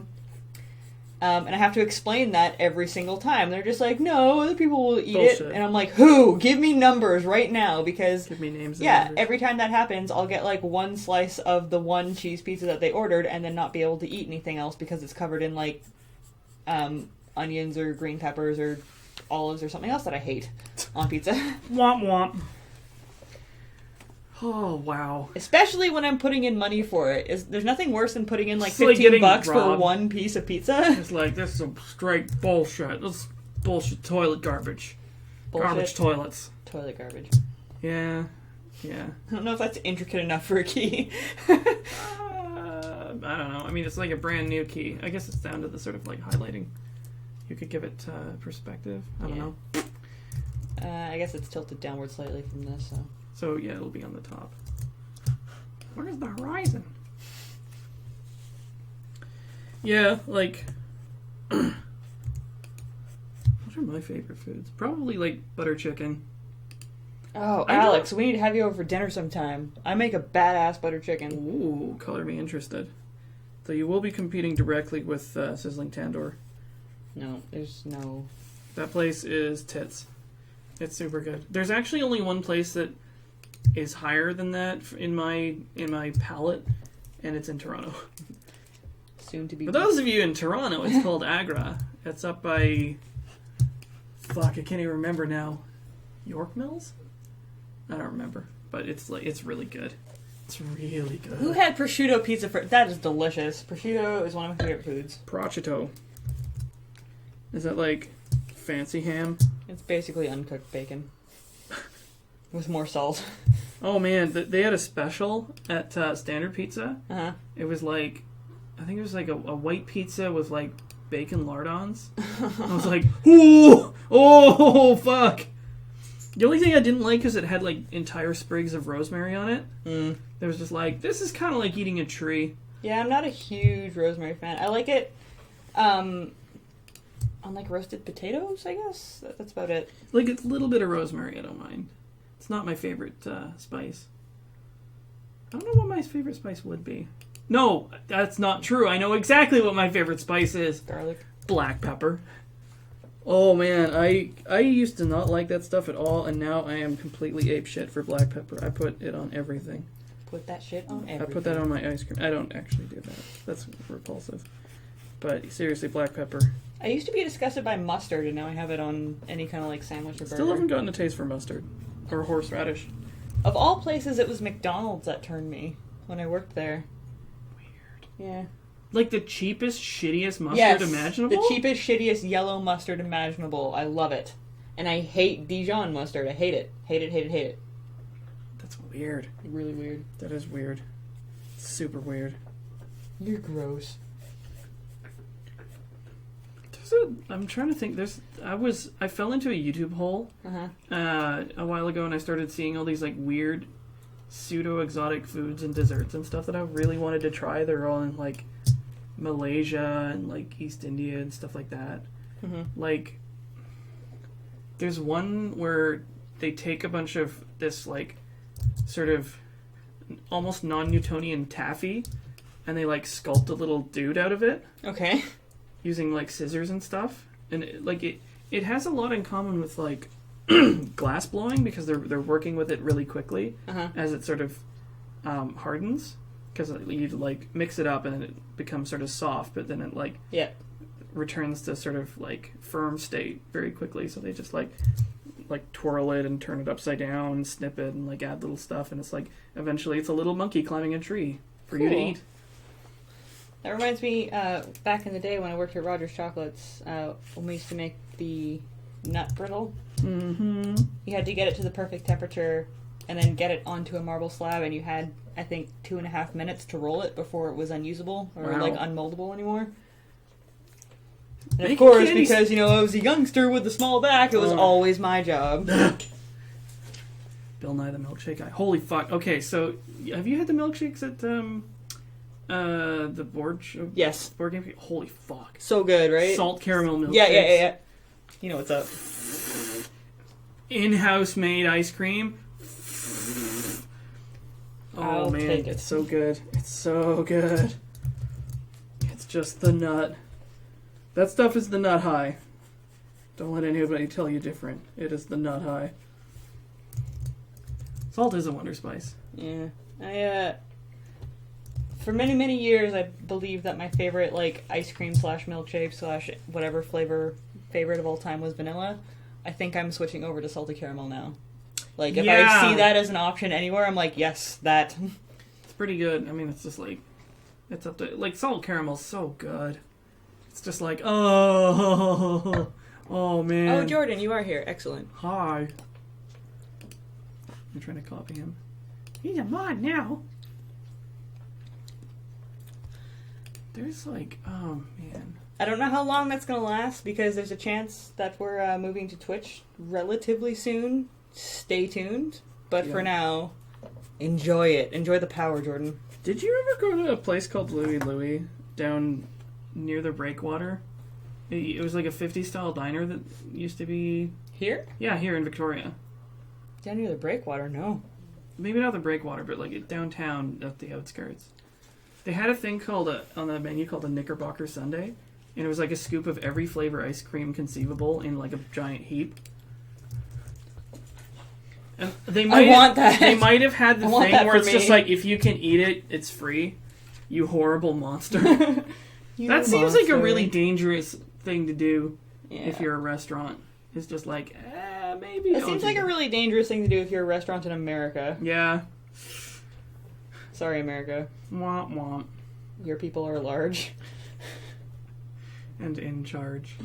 And I have to explain that every single time. They're just like, no, other people will eat Bullshit. it. And I'm like, who? Give me numbers right now, because... Give me names and yeah, numbers. every time that happens, I'll get, like, one slice of the one cheese pizza that they ordered and then not be able to eat anything else because it's covered in, like, onions or green peppers or olives or something else that I hate on pizza. Womp womp. Oh, wow. Especially when I'm putting in money for it. There's nothing worse than putting in like It's like $15 getting for robbed. one piece of pizza. It's like, this is some straight bullshit. This is bullshit toilet garbage. Bullshit. Garbage toilets. Toilet garbage. Yeah. Yeah. I don't know if that's intricate enough for a key. I don't know. I mean, it's like a brand new key. I guess it's down to the sort of like highlighting. You could give it perspective. I don't know. I guess it's tilted downward slightly from this, so... So, yeah, it'll be on the top. Where's the horizon? Yeah, like... what are my favorite foods? Probably, like, butter chicken. Oh, Alex, we need to have you over for dinner sometime. I make a badass butter chicken. Ooh, color me interested. So you will be competing directly with Sizzling Tandoor. No, there's no... That place is tits. It's super good. There's actually only one place that is higher than that in my palate, and it's in Toronto. Soon to be... For those of you in Toronto, it's called Agra. It's up by... Fuck, I can't even remember now. York Mills? I don't remember. But it's really good. It's really good. Who had prosciutto pizza for... That is delicious. Prosciutto is one of my favorite foods. Prosciutto. Is that like fancy ham? It's basically uncooked bacon. With more salt. Oh man, they had a special at Standard Pizza. Uh-huh. It was like, I think it was like a white pizza with like bacon lardons. I was like, oh, fuck. The only thing I didn't like is it had like entire sprigs of rosemary on it. Mm. It was just like, this is kind of like eating a tree. Yeah, I'm not a huge rosemary fan. I like it on like roasted potatoes, I guess. That's about it. Like a little bit of rosemary, I don't mind. It's not my favorite spice. I don't know what my favorite spice would be. No, that's not true. I know exactly what my favorite spice is. Garlic. Black pepper. Oh man, I used to not like that stuff at all, and now I am completely apeshit for black pepper. I put it on everything. Put that shit on everything. I put that on my ice cream. I don't actually do that. That's repulsive. But seriously, black pepper. I used to be disgusted by mustard, and now I have it on any kind of like sandwich or burger. Still haven't gotten a taste for mustard. Or horseradish. Of all places, it was McDonald's that turned me when I worked there. Weird. Yeah. Like the cheapest, shittiest mustard imaginable? The cheapest, shittiest yellow mustard imaginable. I love it. And I hate Dijon mustard. I hate it. Hate it, hate it, hate it. That's weird. Really weird. That is weird. Super weird. You're gross. I'm trying to think. I fell into a YouTube hole a while ago, and I started seeing all these like weird pseudo exotic foods and desserts and stuff that I really wanted to try. They're all in like Malaysia and like East India and stuff like that. Like, there's one where they take a bunch of this like sort of almost non-Newtonian taffy, and they like sculpt a little dude out of it. Okay. Using like scissors and stuff, and it has a lot in common with like glass blowing, because they're working with it really quickly as it sort of hardens, because you like mix it up and it becomes sort of soft, but then it like returns to sort of like firm state very quickly. So they just like twirl it and turn it upside down, snip it, and like add little stuff, and it's like eventually it's a little monkey climbing a tree for you to eat. That reminds me, back in the day when I worked at Rogers Chocolates, when we used to make the nut brittle. You had to get it to the perfect temperature and then get it onto a marble slab, and you had, I think, 2.5 minutes to roll it before it was unusable or like unmoldable anymore. And of course, because I was a youngster with a small back, it was always my job. Bill Nye the Milkshake Guy. Holy fuck. Okay, so have you had the milkshakes at the board show? Yes. Board game? Holy fuck. So good, right? Salt caramel milkshakes. Yeah. You know what's up. In-house made ice cream. I'll man, take it. It's so good. It's so good. It's just the nut. That stuff is the nut high. Don't let anybody tell you different. It is the nut high. Salt is a wonder spice. Yeah. For many, many years, I believed that my favorite, like, ice cream / milkshake / whatever flavor favorite of all time was vanilla. I think I'm switching over to salted caramel now. Like, if I see that as an option anywhere, I'm like, yes, that. It's pretty good. I mean, it's just like, it's up to, like, salt caramel's so good. It's just like, oh man. Oh, Jordan, you are here. Excellent. Hi. I'm trying to copy him. He's a mod now. There's like, oh man. I don't know how long that's going to last, because there's a chance that we're moving to Twitch relatively soon. Stay tuned. But for now, enjoy it. Enjoy the power, Jordan. Did you ever go to a place called Louie down near the breakwater? It was like a 50s style diner that used to be... Here? Yeah, here in Victoria. Down near the breakwater, no. Maybe not the breakwater, but like downtown at the outskirts. They had a thing called on the menu called a Knickerbocker Sundae, and it was like a scoop of every flavor ice cream conceivable in like a giant heap. And I want that. They might have had the thing where it's just like, if you can eat it, it's free. You horrible monster. That seems like a really dangerous thing to do if you're a restaurant. It's just like, maybe. It seems like a really dangerous thing to do if you're a restaurant in America. Yeah. Sorry, America. Womp womp. Your people are large. And in charge.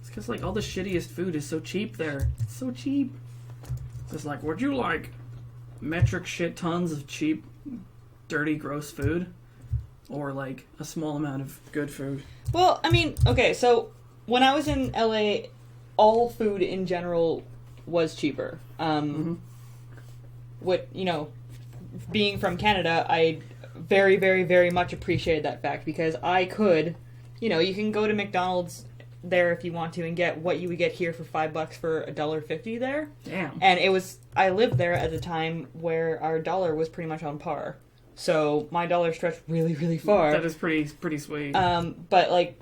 It's because, like, all the shittiest food is so cheap there. It's so cheap. It's just like, would you like metric shit tons of cheap, dirty, gross food? Or, like, a small amount of good food? Well, I mean, okay, so when I was in LA, all food in general was cheaper. What, being from Canada, I very, very, very much appreciated that fact, because I could, you can go to McDonald's there if you want to and get what you would get here for $5 for $1.50 there. Damn. And I lived there at a time where our dollar was pretty much on par. So my dollar stretched really, really far. That is pretty sweet. But like,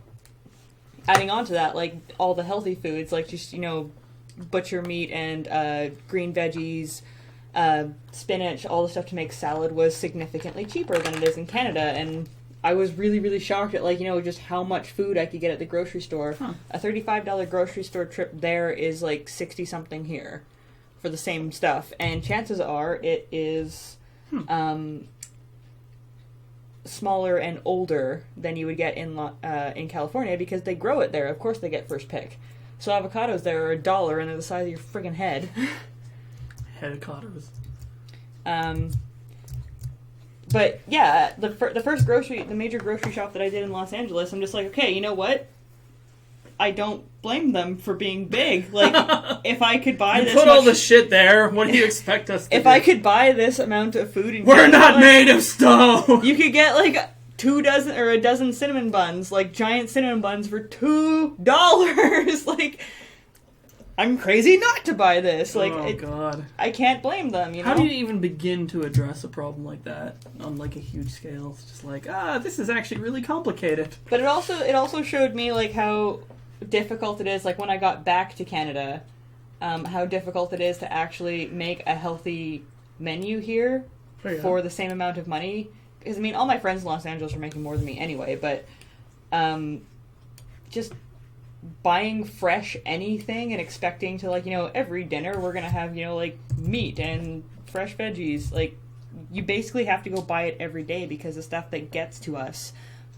adding on to that, like all the healthy foods, like just, butcher meat and green veggies, spinach, all the stuff to make salad was significantly cheaper than it is in Canada. And I was really, really shocked at just how much food I could get at the grocery store. Huh. A $35 grocery store trip there is like 60 something here for the same stuff. And chances are it is smaller and older than you would get in California, because they grow it there. Of course they get first pick. So avocados there are $1 and they're the size of your friggin' head. Avocados. But yeah, the major grocery shop that I did in Los Angeles, I'm just like, okay, you know what? I don't blame them for being big. Like, if I could buy this put all the shit there, what do you expect us to do? If I could buy this amount of food in We're Canada, not made of stone! You could get, like, a dozen cinnamon buns, like, giant cinnamon buns for $2! Like, I'm crazy not to buy this. Like, God. I can't blame them, you know? How do you even begin to address a problem like that on, like, a huge scale? It's just like, this is actually really complicated. But it also showed me, like, how difficult it is, like, when I got back to Canada, how difficult it is to actually make a healthy menu here for the same amount of money. Because, I mean, all my friends in Los Angeles are making more than me anyway, but just buying fresh anything and expecting to, like, you know, every dinner we're gonna have, you know, like, meat and fresh veggies. Like, you basically have to go buy it every day because the stuff that gets to us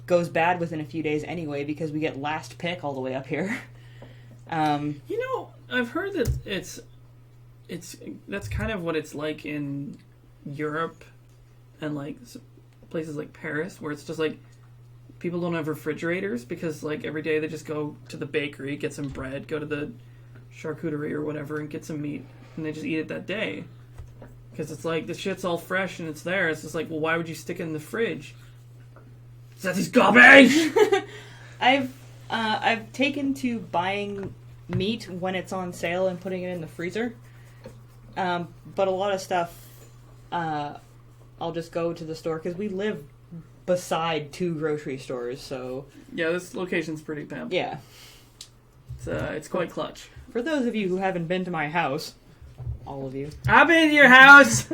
goes bad within a few days anyway because we get last pick all the way up here. You know, I've heard that that's kind of what it's like in Europe and, like, places like Paris, where it's just like people don't have refrigerators because, like, every day they just go to the bakery, get some bread, go to the charcuterie or whatever and get some meat, and they just eat it that day. Because it's like, the shit's all fresh and it's there. It's just like, well, why would you stick it in the fridge? That's his garbage! I've taken to buying meat when it's on sale and putting it in the freezer. But a lot of stuff, I'll just go to the store because we live beside 2 grocery stores, so... Yeah, this location's pretty pimp. Yeah. It's quite clutch. For those of you who haven't been to my house, all of you. I've been to your house!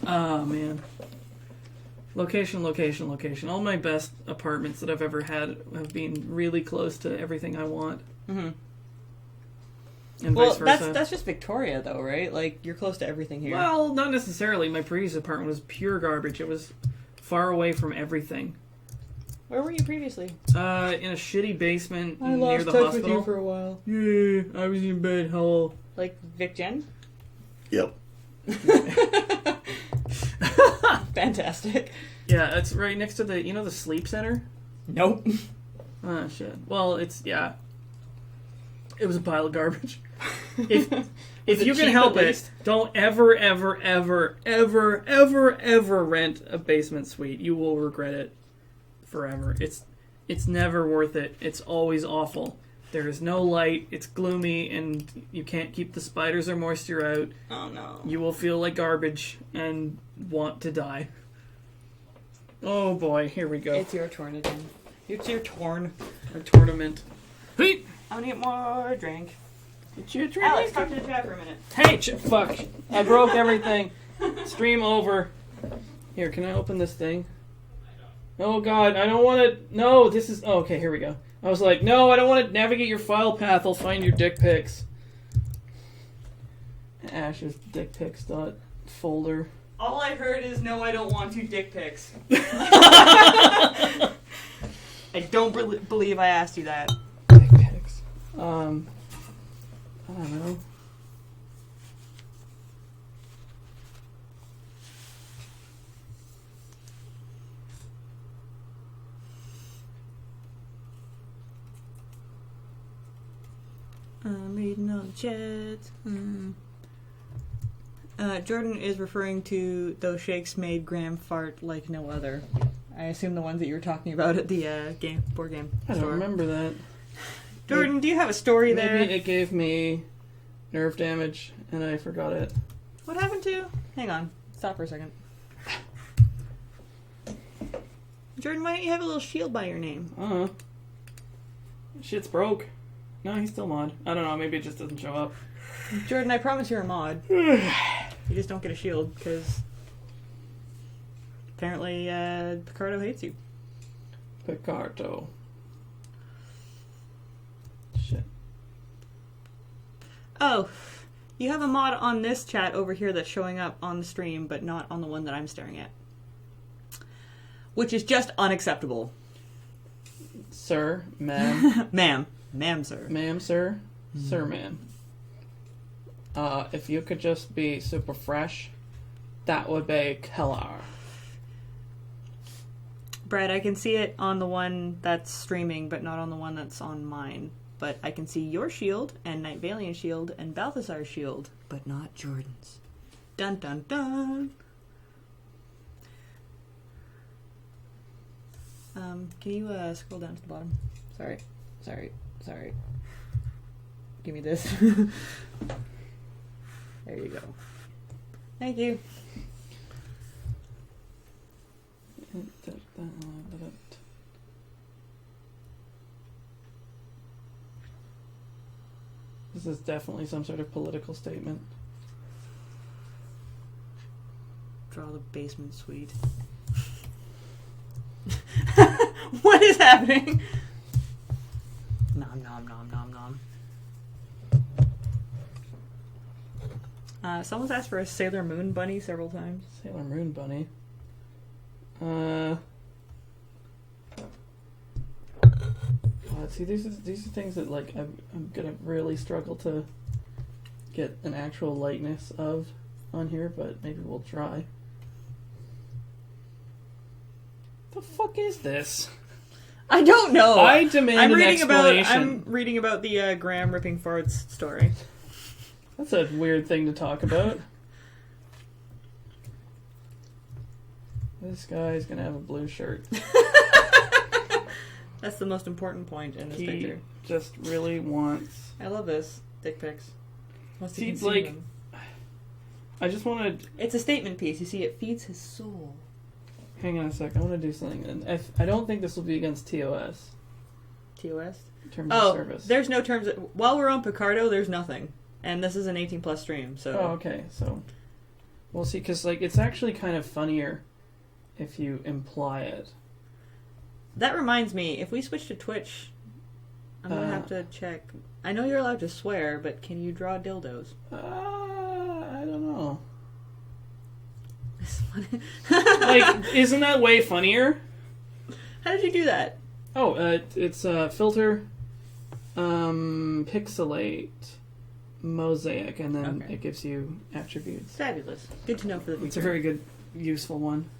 Oh, man. Location. All my best apartments that I've ever had have been really close to everything I want. Mm-hmm. And vice versa. That's just Victoria, though, right? Like, you're close to everything here. Well, not necessarily. My previous apartment was pure garbage. It was far away from everything. Where were you previously? In a shitty basement near the hospital. I lost touch with you for a while. Yeah, I was in bed. Hello. Like Vic Jen? Yep. Fantastic. Yeah, it's right next to the sleep center? Nope. Oh, shit. Well, it was a pile of garbage. If you can help it, don't ever rent a basement suite. You will regret it forever. It's never worth it. It's always awful. There is no light, it's gloomy, and you can't keep the spiders or moisture out. Oh no. You will feel like garbage and want to die. Oh boy, here we go. It's your turn again. It's your turn. Our tournament. Hey! I'm gonna get more drink. It's your turn. Alex, talk to the chat for a minute. Hey, fuck. I broke everything. Stream over. Here, can I open this thing? Oh god, I don't want to... No, this is... Oh, okay, here we go. I was like, no, I don't want to navigate your file path. I'll find your dick pics. Ash's dick pics folder. All I heard is, no, I don't want to dick pics. I don't believe I asked you that. Dick pics. I don't know. I'm reading all the chats. Jordan is referring to those shakes made Graham fart like no other. I assume the ones that you were talking about at the board game I store. don't remember that. Jordan, do you have a story there? Maybe it gave me nerve damage and I forgot it. What happened to? Hang on. Stop for a second. Jordan, why don't you have a little shield by your name? Shit's broke. No, he's still mod. I don't know, maybe it just doesn't show up. Jordan, I promise you're a mod. You just don't get a shield, because apparently Picardo hates you. Picardo. Shit. Oh, you have a mod on this chat over here that's showing up on the stream, but not on the one that I'm staring at. Which is just unacceptable. Sir, ma'am. Ma'am, sir. Ma'am, sir. Sir, ma'am. if you could just be super fresh, that would be killer. Brad, I can see it on the one that's streaming, but not on the one that's on mine. But I can see your shield, and Night Valiant shield, and Balthazar's shield, but not Jordan's. Dun dun dun! Can you scroll down to the bottom? Sorry. Give me this. There you go. Thank you. This is definitely some sort of political statement. Draw the basement suite. What is happening? Nom nom nom nom nom. Someone's asked for a Sailor Moon bunny several times. Sailor Moon bunny. See, these are things that like I'm gonna really struggle to get an actual likeness of on here, but maybe we'll try. The fuck is this? I don't know. I demand an explanation. I'm reading about the Graham ripping farts story. That's a weird thing to talk about. This guy's gonna have a blue shirt. That's the most important point in this picture. He just really wants... I love this. Dick pics. Wants to See, consume like... them. I just want to... It's a statement piece. You see, it feeds his soul. Hang on a sec. I want to do something. And I don't think this will be against TOS. TOS? Terms of service. There's no terms... While we're on Picardo, there's nothing. And this is an 18-plus stream, so... Oh, okay. So, we'll see. Because, like, it's actually kind of funnier if you imply it. That reminds me, if we switch to Twitch, I'm going to have to check. I know you're allowed to swear, but can you draw dildos? I don't know. It's funny. Like, isn't that way funnier? How did you do that? Oh, it's filter, pixelate, mosaic, and then it gives you attributes. Fabulous. Good to know for the future. It's a very good, useful one.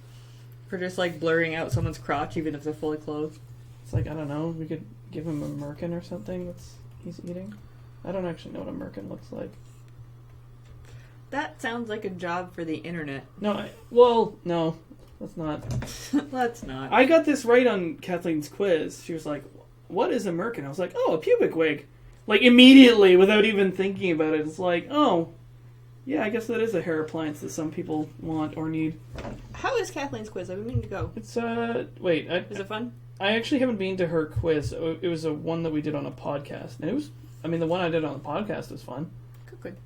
For just, like, blurring out someone's crotch, even if they're fully clothed. It's like, I don't know, we could give him a merkin or something he's eating. I don't actually know what a merkin looks like. That sounds like a job for the internet. No, no, let's not. Let's not. I got this right on Kathleen's quiz. She was like, what is a merkin? I was like, oh, a pubic wig. Like, immediately, without even thinking about it, it's like, oh, yeah, I guess that is a hair appliance that some people want or need. How is Kathleen's quiz? I've been meaning to go. It's, wait. Is it fun? I actually haven't been to her quiz. It was a one that we did on a podcast. And it was, the one I did on the podcast was fun. Good.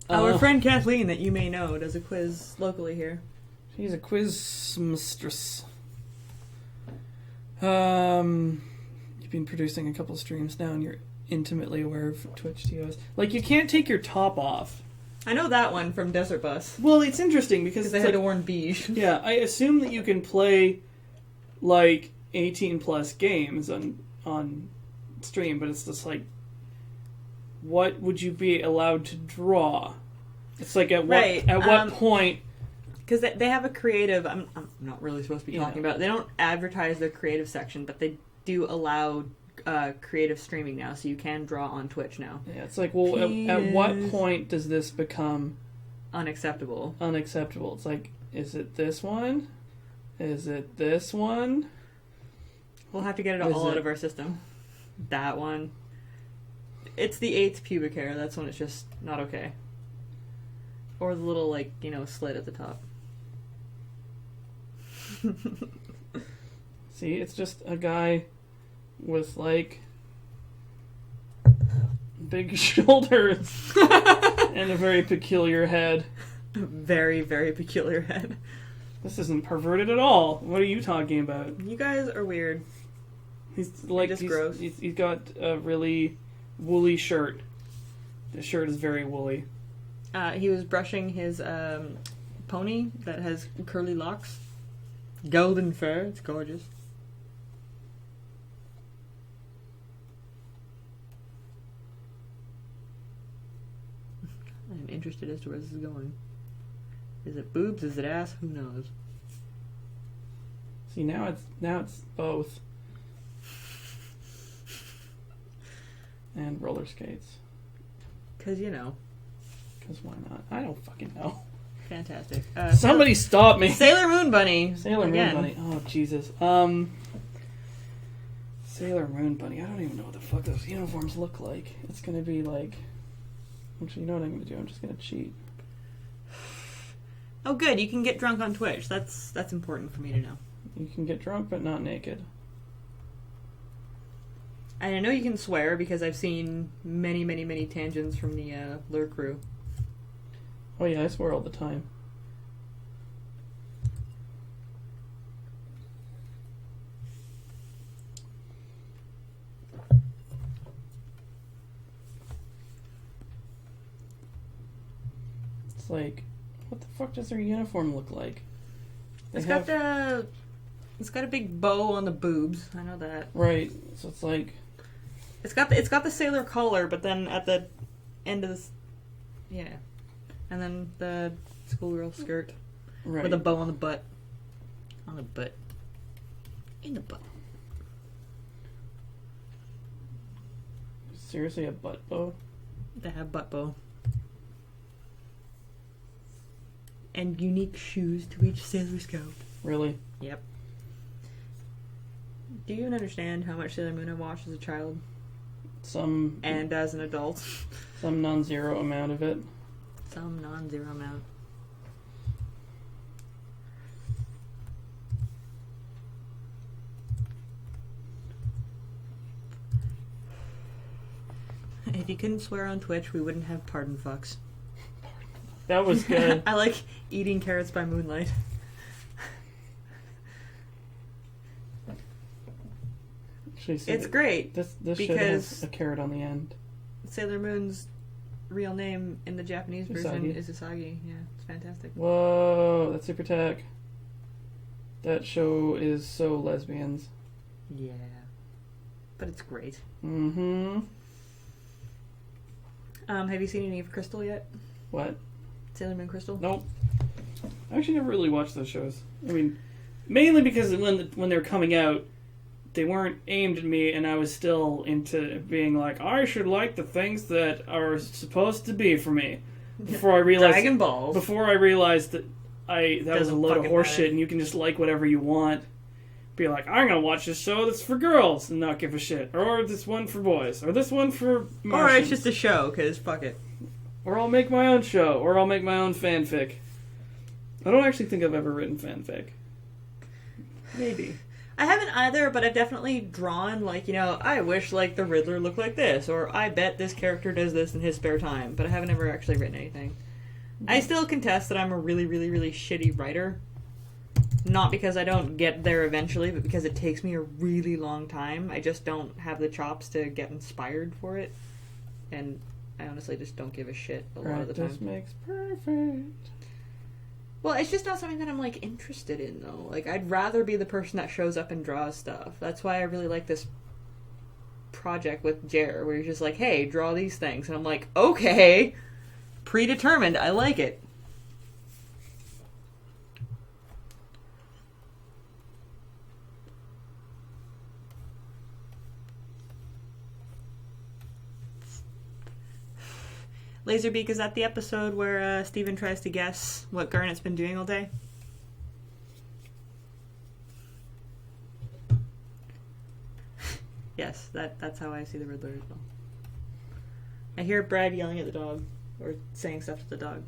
Our friend Kathleen, that you may know, does a quiz locally here. She's a quiz mistress. You've been producing a couple streams now, and you're intimately aware of Twitch TOS. Like, you can't take your top off. I know that one from Desert Bus. Well, it's interesting because they had to warn beige. Yeah, I assume that you can play, like, 18-plus games on stream, but it's just like, what would you be allowed to draw? It's like, at what point... Because they have a creative... I'm not really supposed to be talking about... They don't advertise their creative section, but they do allow creative streaming now, so you can draw on Twitch now. Yeah, it's like, well, at what point does this become... Unacceptable. It's like, is it this one? Is it this one? We'll have to get it all out of our system. That one. It's the 8th pubic hair. That's when it's just not okay. Or the little, like, slit at the top. See, it's just a guy with, like, big shoulders and a very peculiar head. Very, very peculiar head. This isn't perverted at all. What are you talking about? You guys are weird. He's like, just gross. He's got a really woolly shirt. The shirt is very woolly. He was brushing his pony that has curly locks. Golden fur. It's gorgeous. I'm interested as to where this is going. Is it boobs? Is it ass? Who knows? See, now it's both. And roller skates. Because, Because why not? I don't fucking know. Fantastic. Somebody stop me. Sailor Moon Bunny. Sailor Again. Moon Bunny. Oh, Jesus. Sailor Moon Bunny. I don't even know what the fuck those uniforms look like. It's going to be like... Actually, you know what I'm going to do? I'm just going to cheat. Oh, good. You can get drunk on Twitch. That's important for me to know. You can get drunk, but not naked. And I know you can swear because I've seen many, many, many tangents from the Lure crew. Oh yeah, I swear all the time. It's like, what the fuck does their uniform look like? It's got a big bow on the boobs. I know that. Right. So it's like it's got the sailor collar, but then at the end of this, yeah, and then the schoolgirl skirt right. with a bow on the butt. On the butt. In the butt. Seriously, a butt bow? They have butt bow. And unique shoes to each Sailor Scout. Really? Yep. Do you even understand how much Sailor Moon I watched as a child? Some... And as an adult? Some non-zero amount of it. Some non-zero amount. If you couldn't swear on Twitch, we wouldn't have pardon fucks. That was good. I like eating carrots by moonlight. Actually, It's great. This should because have a carrot on the end. Sailor Moon's real name in the Japanese version Usagi. is Usagi. Yeah, it's fantastic. Whoa, that's super tech. That show is so lesbians. Yeah. But it's great. Mm-hmm. Have you seen any of Crystal yet? What? Sailor Moon Crystal? Nope. I actually never really watched those shows. I mean, mainly because when they were coming out, they weren't aimed at me, and I was still into being like, I should like the things that are supposed to be for me. Before I realized Dragon Balls. Before I realized that that was a Doesn't load of fucking horse matter. shit, and you can just like whatever you want. Be like, I'm gonna watch this show that's for girls and not give a shit, or this one for boys, or this one for Martians. Or it's just a show, because fuck it. Or I'll make my own show, or I'll make my own fanfic. I don't actually think I've ever written fanfic. Maybe. I haven't either, but I've definitely drawn, I wish, the Riddler looked like this, or I bet this character does this in his spare time, but I haven't ever actually written anything. I still contest that I'm a really, really, really shitty writer. Not because I don't get there eventually, but because it takes me a really long time. I just don't have the chops to get inspired for it. And I honestly just don't give a shit a lot of the time. Practice makes perfect. Well, it's just not something that I'm, interested in, though. I'd rather be the person that shows up and draws stuff. That's why I really like this project with Jer, where you're just like, hey, draw these things. And I'm like, okay, predetermined, I like it. Laserbeak, is that the episode where Steven tries to guess what Garnet's been doing all day? Yes, that's how I see the Riddler as well. I hear Brad yelling at the dog, or saying stuff to the dog.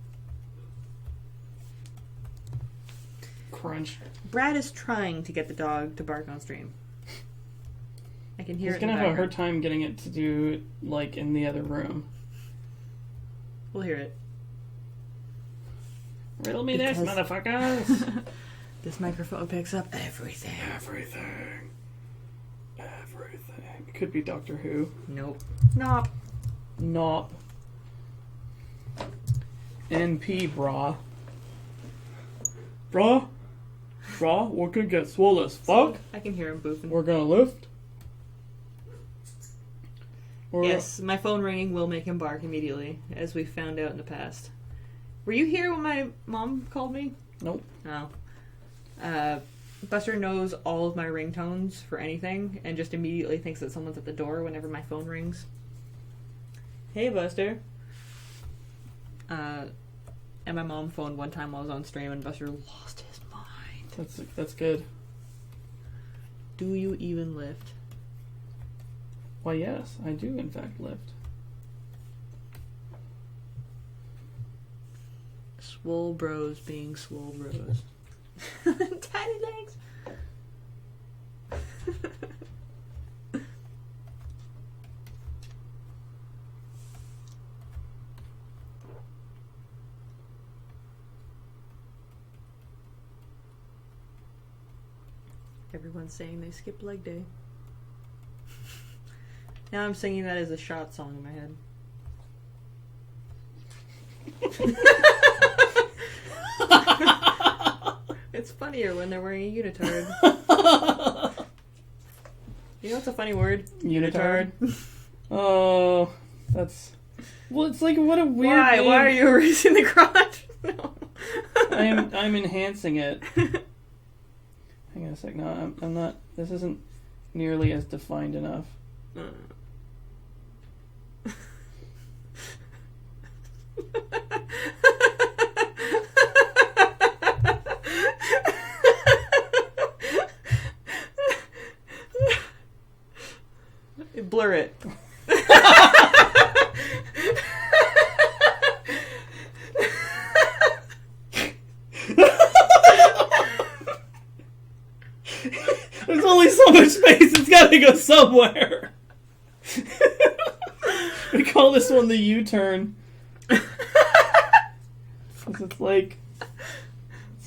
Crunch. Brad is trying to get the dog to bark on stream. I can hear He's it in gonna the have a hard background. time getting it to do it, in the other room. We'll hear it. Riddle me this, Because- motherfuckers! This microphone picks up everything. Everything. It could be Doctor Who. Nope. Nope. Nop. NP, brah. Brah? Brah, we're gonna get swole as fuck. I can hear him boofing. We're gonna lift. Or, Yes, my phone ringing will make him bark immediately, as we found out in the past. Were you here when my mom called me? Nope. No. Buster knows all of my ringtones for anything, and just immediately thinks that someone's at the door whenever my phone rings. Hey, Buster. And my mom phoned one time while I was on stream, and Buster lost his mind. That's good. Do you even lift? Why, yes, I do in fact lift. Swole bros being swole bros. Tiny legs. Everyone's saying they skipped leg day. Now I'm singing that as a shot song in my head. It's funnier when they're wearing a unitard. You know what's a funny word? Unitard. Oh, that's... Well, it's like, what a weird Why? name. Why are you erasing the crotch? No. I'm enhancing it. Hang on a sec. No, I'm not... This isn't nearly as defined enough. Blur it. There's only so much space. It's got to go somewhere. We call this one the U-turn. It's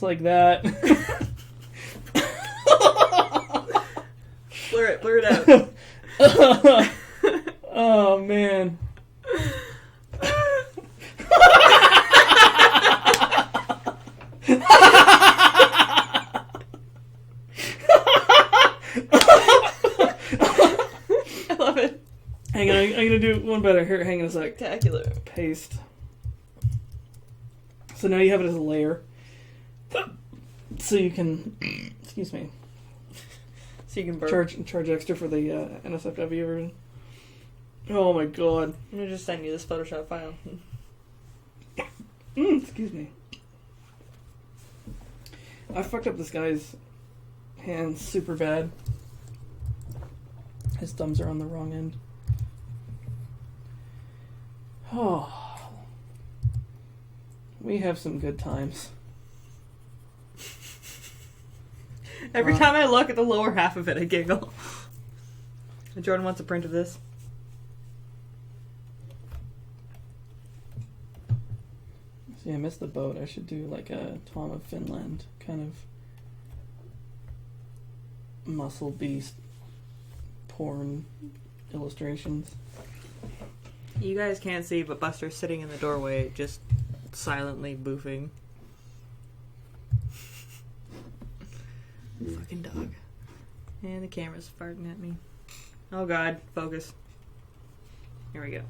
like that. Blur it out. Oh man. I love it. Hang on, I'm gonna do one better. Here, hang on a sec. Spectacular. Paste. So now you have it as a layer. So you can, excuse me, So you can burp. charge extra for the NSFW version. Oh my god. I'm gonna just send you this Photoshop file. Excuse me. I fucked up this guy's hands super bad. His thumbs are on the wrong end. Oh. We have some good times. Every time I look at the lower half of it, I giggle. Jordan wants a print of this. See, I missed the boat. I should do like a Tom of Finland kind of muscle beast porn illustrations. You guys can't see, but Buster's sitting in the doorway, just silently boofing. Fucking dog. And the camera's farting at me. Oh god, focus. Here we go.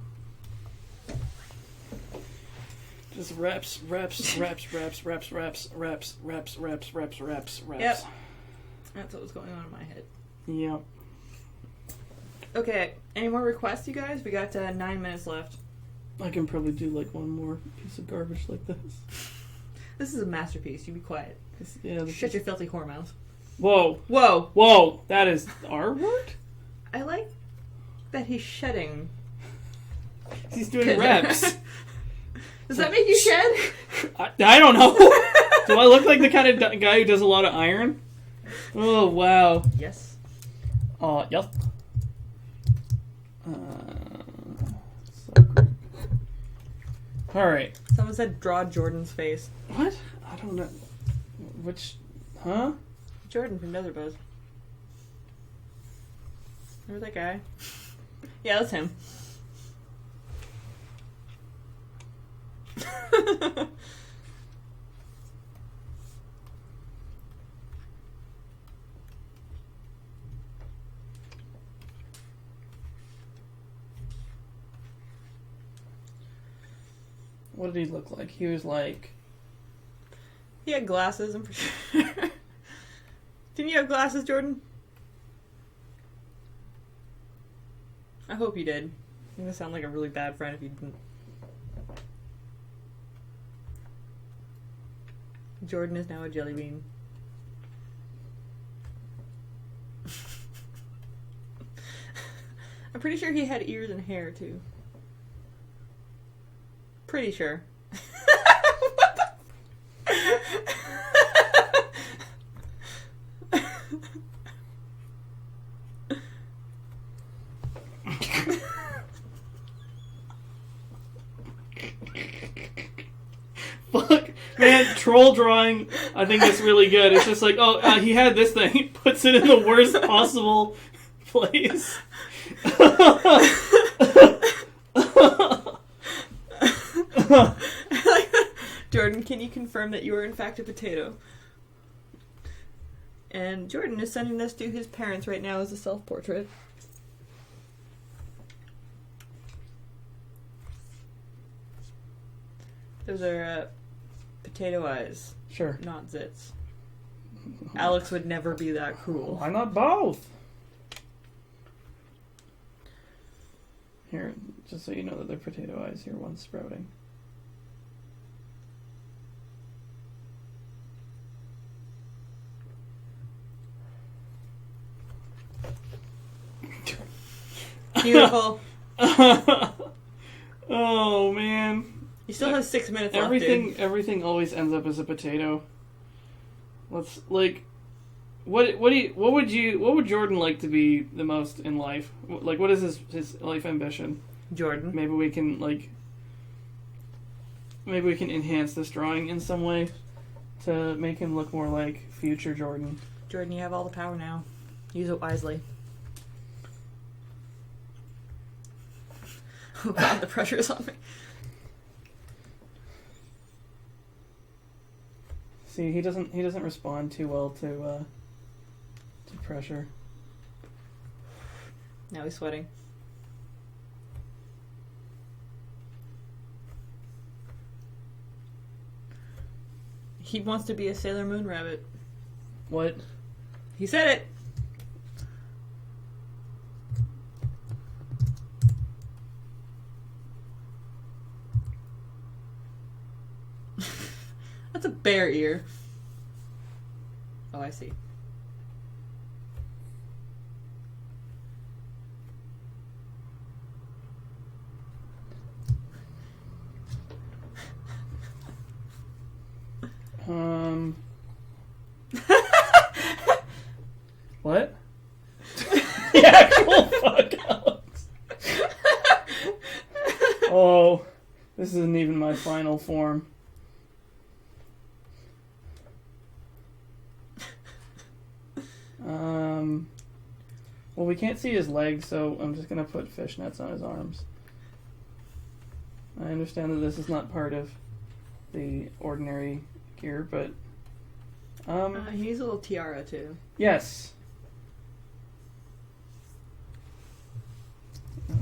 Just reps. Yep. That's what was going on in my head. Yep. Okay, any more requests, you guys? We got 9 minutes left. I can probably do like one more piece of garbage like this. This is a masterpiece. You be quiet. Yeah. Shut your filthy whore mouth. Whoa. Whoa! Whoa. That is our word? I like that he's shedding. He's doing reps. Does that make you shed? I don't know. Do I look like the kind of guy who does a lot of iron? Oh, wow. Yes. Yes. So good. Alright. Someone said draw Jordan's face. What? I don't know. Which... Huh? Jordan from Desert Buzz. Remember that guy? Yeah, that's him. What did he look like? He was like... He had glasses, I'm pretty sure. Didn't you have glasses, Jordan? I hope you did. I'm gonna sound like a really bad friend if you didn't. Jordan is now a jelly bean. I'm pretty sure he had ears and hair too. Pretty sure. What the? Fuck, man, troll drawing, I think it's really good. It's just like, oh, he had this thing. He puts it in the worst possible place. Jordan, can you confirm that you are in fact a potato? And Jordan is sending this to his parents right now as a self-portrait. Those are potato eyes, Sure. not zits. Alex would never be that cruel. Why not both? Here, just so you know that they're potato eyes, here, one's sprouting. Beautiful. Oh, man. You still have 6 minutes left, dude. Everything always ends up as a potato. Let's, like, what would Jordan like to be the most in life? Like, what is his life ambition? Jordan. Maybe we can enhance this drawing in some way to make him look more like future Jordan. Jordan, you have all the power now. Use it wisely. Oh god, the pressure is on me. See, he doesn't respond too well to pressure. Now he's sweating. He wants to be a Sailor Moon rabbit. What? He said it. That's a bear ear. Oh, I see. What? The actual fuck, Alex. Oh, this isn't even my final form. Well, we can't see his legs, so I'm just gonna put fishnets on his arms. I understand that this is not part of the ordinary gear, but he needs a little tiara too. yes.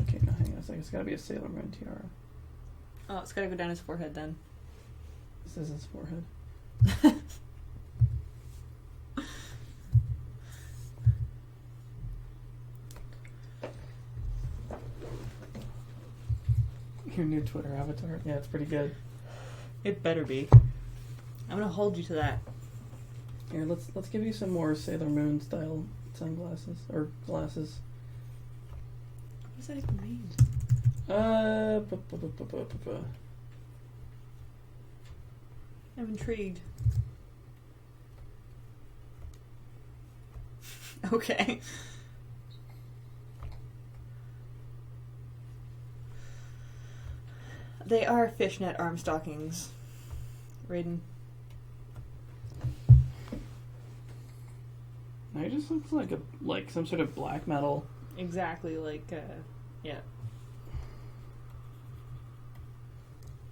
Okay, now hang on a second. It's gotta be a Sailor Moon tiara. Oh, it's gotta go down his forehead then. This is his forehead. Your new Twitter avatar. Yeah, it's pretty good. It better be. I'm gonna hold you to that. Here, let's give you some more Sailor Moon style sunglasses or glasses. What does that even mean? I'm intrigued. Okay. They are fishnet arm stockings, Raiden. Now he just looks like some sort of black metal. Exactly, like, yeah.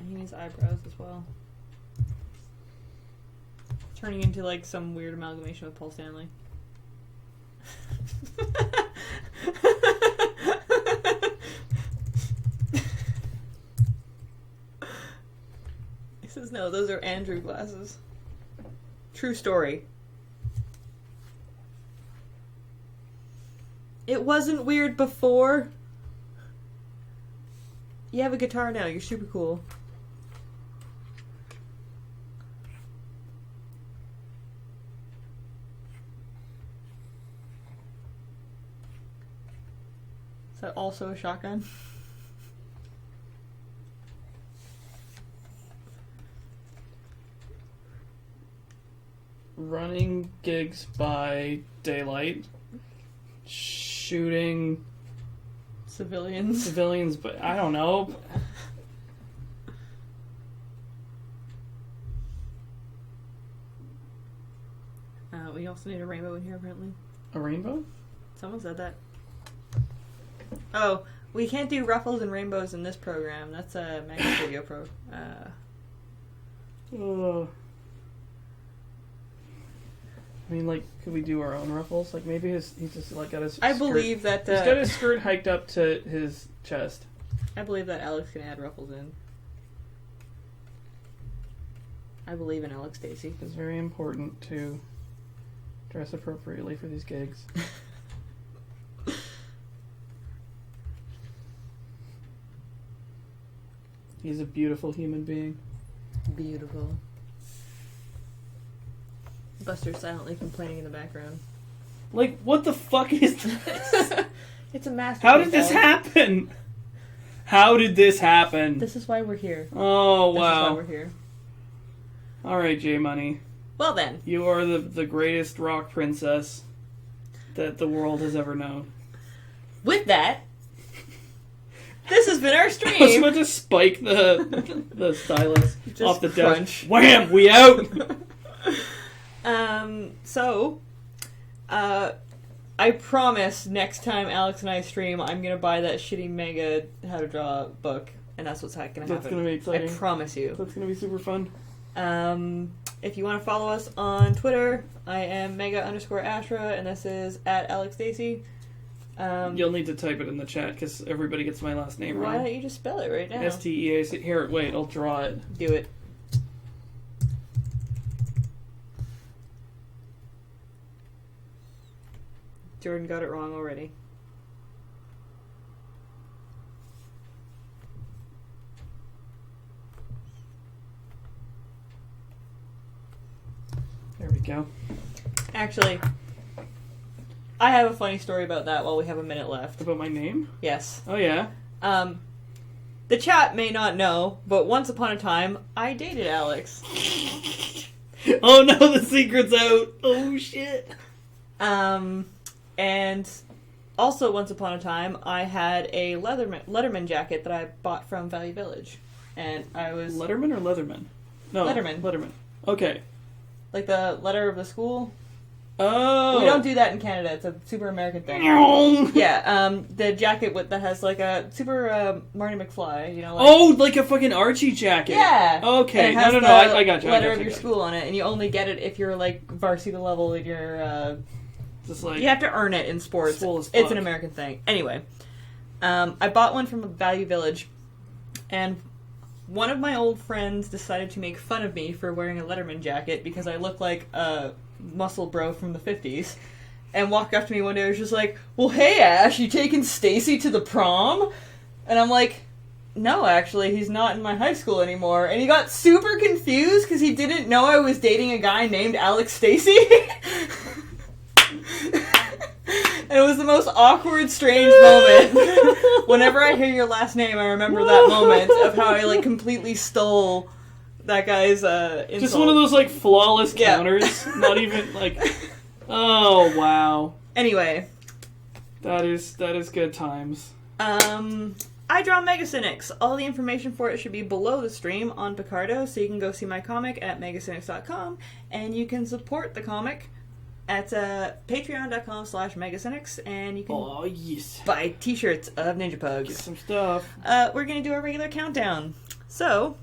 And he needs eyebrows as well. Turning into, like, some weird amalgamation with Paul Stanley. says no, those are Andrew glasses. True story. It wasn't weird before. You have a guitar now, you're super cool. Is that also a shotgun? Running gigs by daylight. Shooting Civilians. but I don't know. We also need a rainbow in here, apparently. A rainbow? Someone said that. Oh, we can't do ruffles and rainbows in this program. That's a Mega Studio Pro. I mean, like, could we do our own ruffles? Like, maybe he's just, like, got his I skirt. believe that... He's got his skirt hiked up to his chest. I believe that Alex can add ruffles in. I believe in Alex Stacy. It's very important to dress appropriately for these gigs. He's a beautiful human being. Beautiful. Buster's silently complaining in the background. Like, what the fuck is this? It's a masterpiece. How did this happen? How did this happen? This is why we're here. Oh, This is wow. why we're here. Alright, J Money. Well then. You are the greatest rock princess that the world has ever known. With that, this has been our I was stream. about to spike the stylus Just off the crunch. desk. Wham! We out! I promise next time Alex and I stream, I'm gonna buy that shitty Mega How to Draw book, and that's what's gonna happen. That's gonna be exciting. I promise you. That's gonna be super fun. If you want to follow us on Twitter, I am Mega_Ashra, and this is at Alex Stacy. You'll need to type it in the chat because everybody gets my last name Why wrong. don't you just spell it right now? STEAC. Here, wait, I'll draw it. Do it. Jordan got it wrong already. There we go. Actually, I have a funny story about that while we have a minute left. About my name? Yes. Oh, yeah. The chat may not know, but once upon a time, I dated Alex. Oh no, the secret's out! Oh shit! And also once upon a time, I had a Letterman jacket that I bought from Value Village. And I was... Letterman or Leatherman? No. Letterman. Letterman. Okay. Like the letter of the school? Oh! We don't do that in Canada. It's a super American thing. Yeah, the jacket that has like a super Marty McFly, you know? Like, Oh, like a fucking Archie jacket! yeah! Okay, And it has no, the I got you. letter of your school on it, and you only get it if you're like varsity level in your... Just like... you have to earn it in sports. Swole as It's fuck. an American thing. Anyway, I bought one from Value Village, and one of my old friends decided to make fun of me for wearing a Letterman jacket because I look like a muscle bro from the 50s, and walked up to me one day and was just like, well, hey, Ash, you taking Stacy to the prom? And I'm like, no, actually, he's not in my high school anymore. And he got super confused because he didn't know I was dating a guy named Alex Stacy. And it was the most awkward, strange moment. Whenever I hear your last name, I remember that moment of how I, like, completely stole that guy's insult. Just one of those, like, flawless Yeah. counters. Not even, like... Oh, wow. Anyway. That is good times. I draw Megacynics. All the information for it should be below the stream on Picardo, so you can go see my comic at megacynics.com, and you can support the comic at patreon.com/megacynics, and you can Oh, yes. buy t-shirts of Ninja Get Pugs. some stuff. We're going to do our regular countdown. So,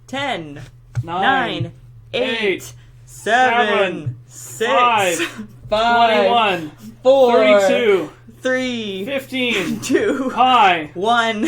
10, 9, 9, 8, 8, 7, 6, 5, 21, 4, 32, 3, 15, 2, pi. 1.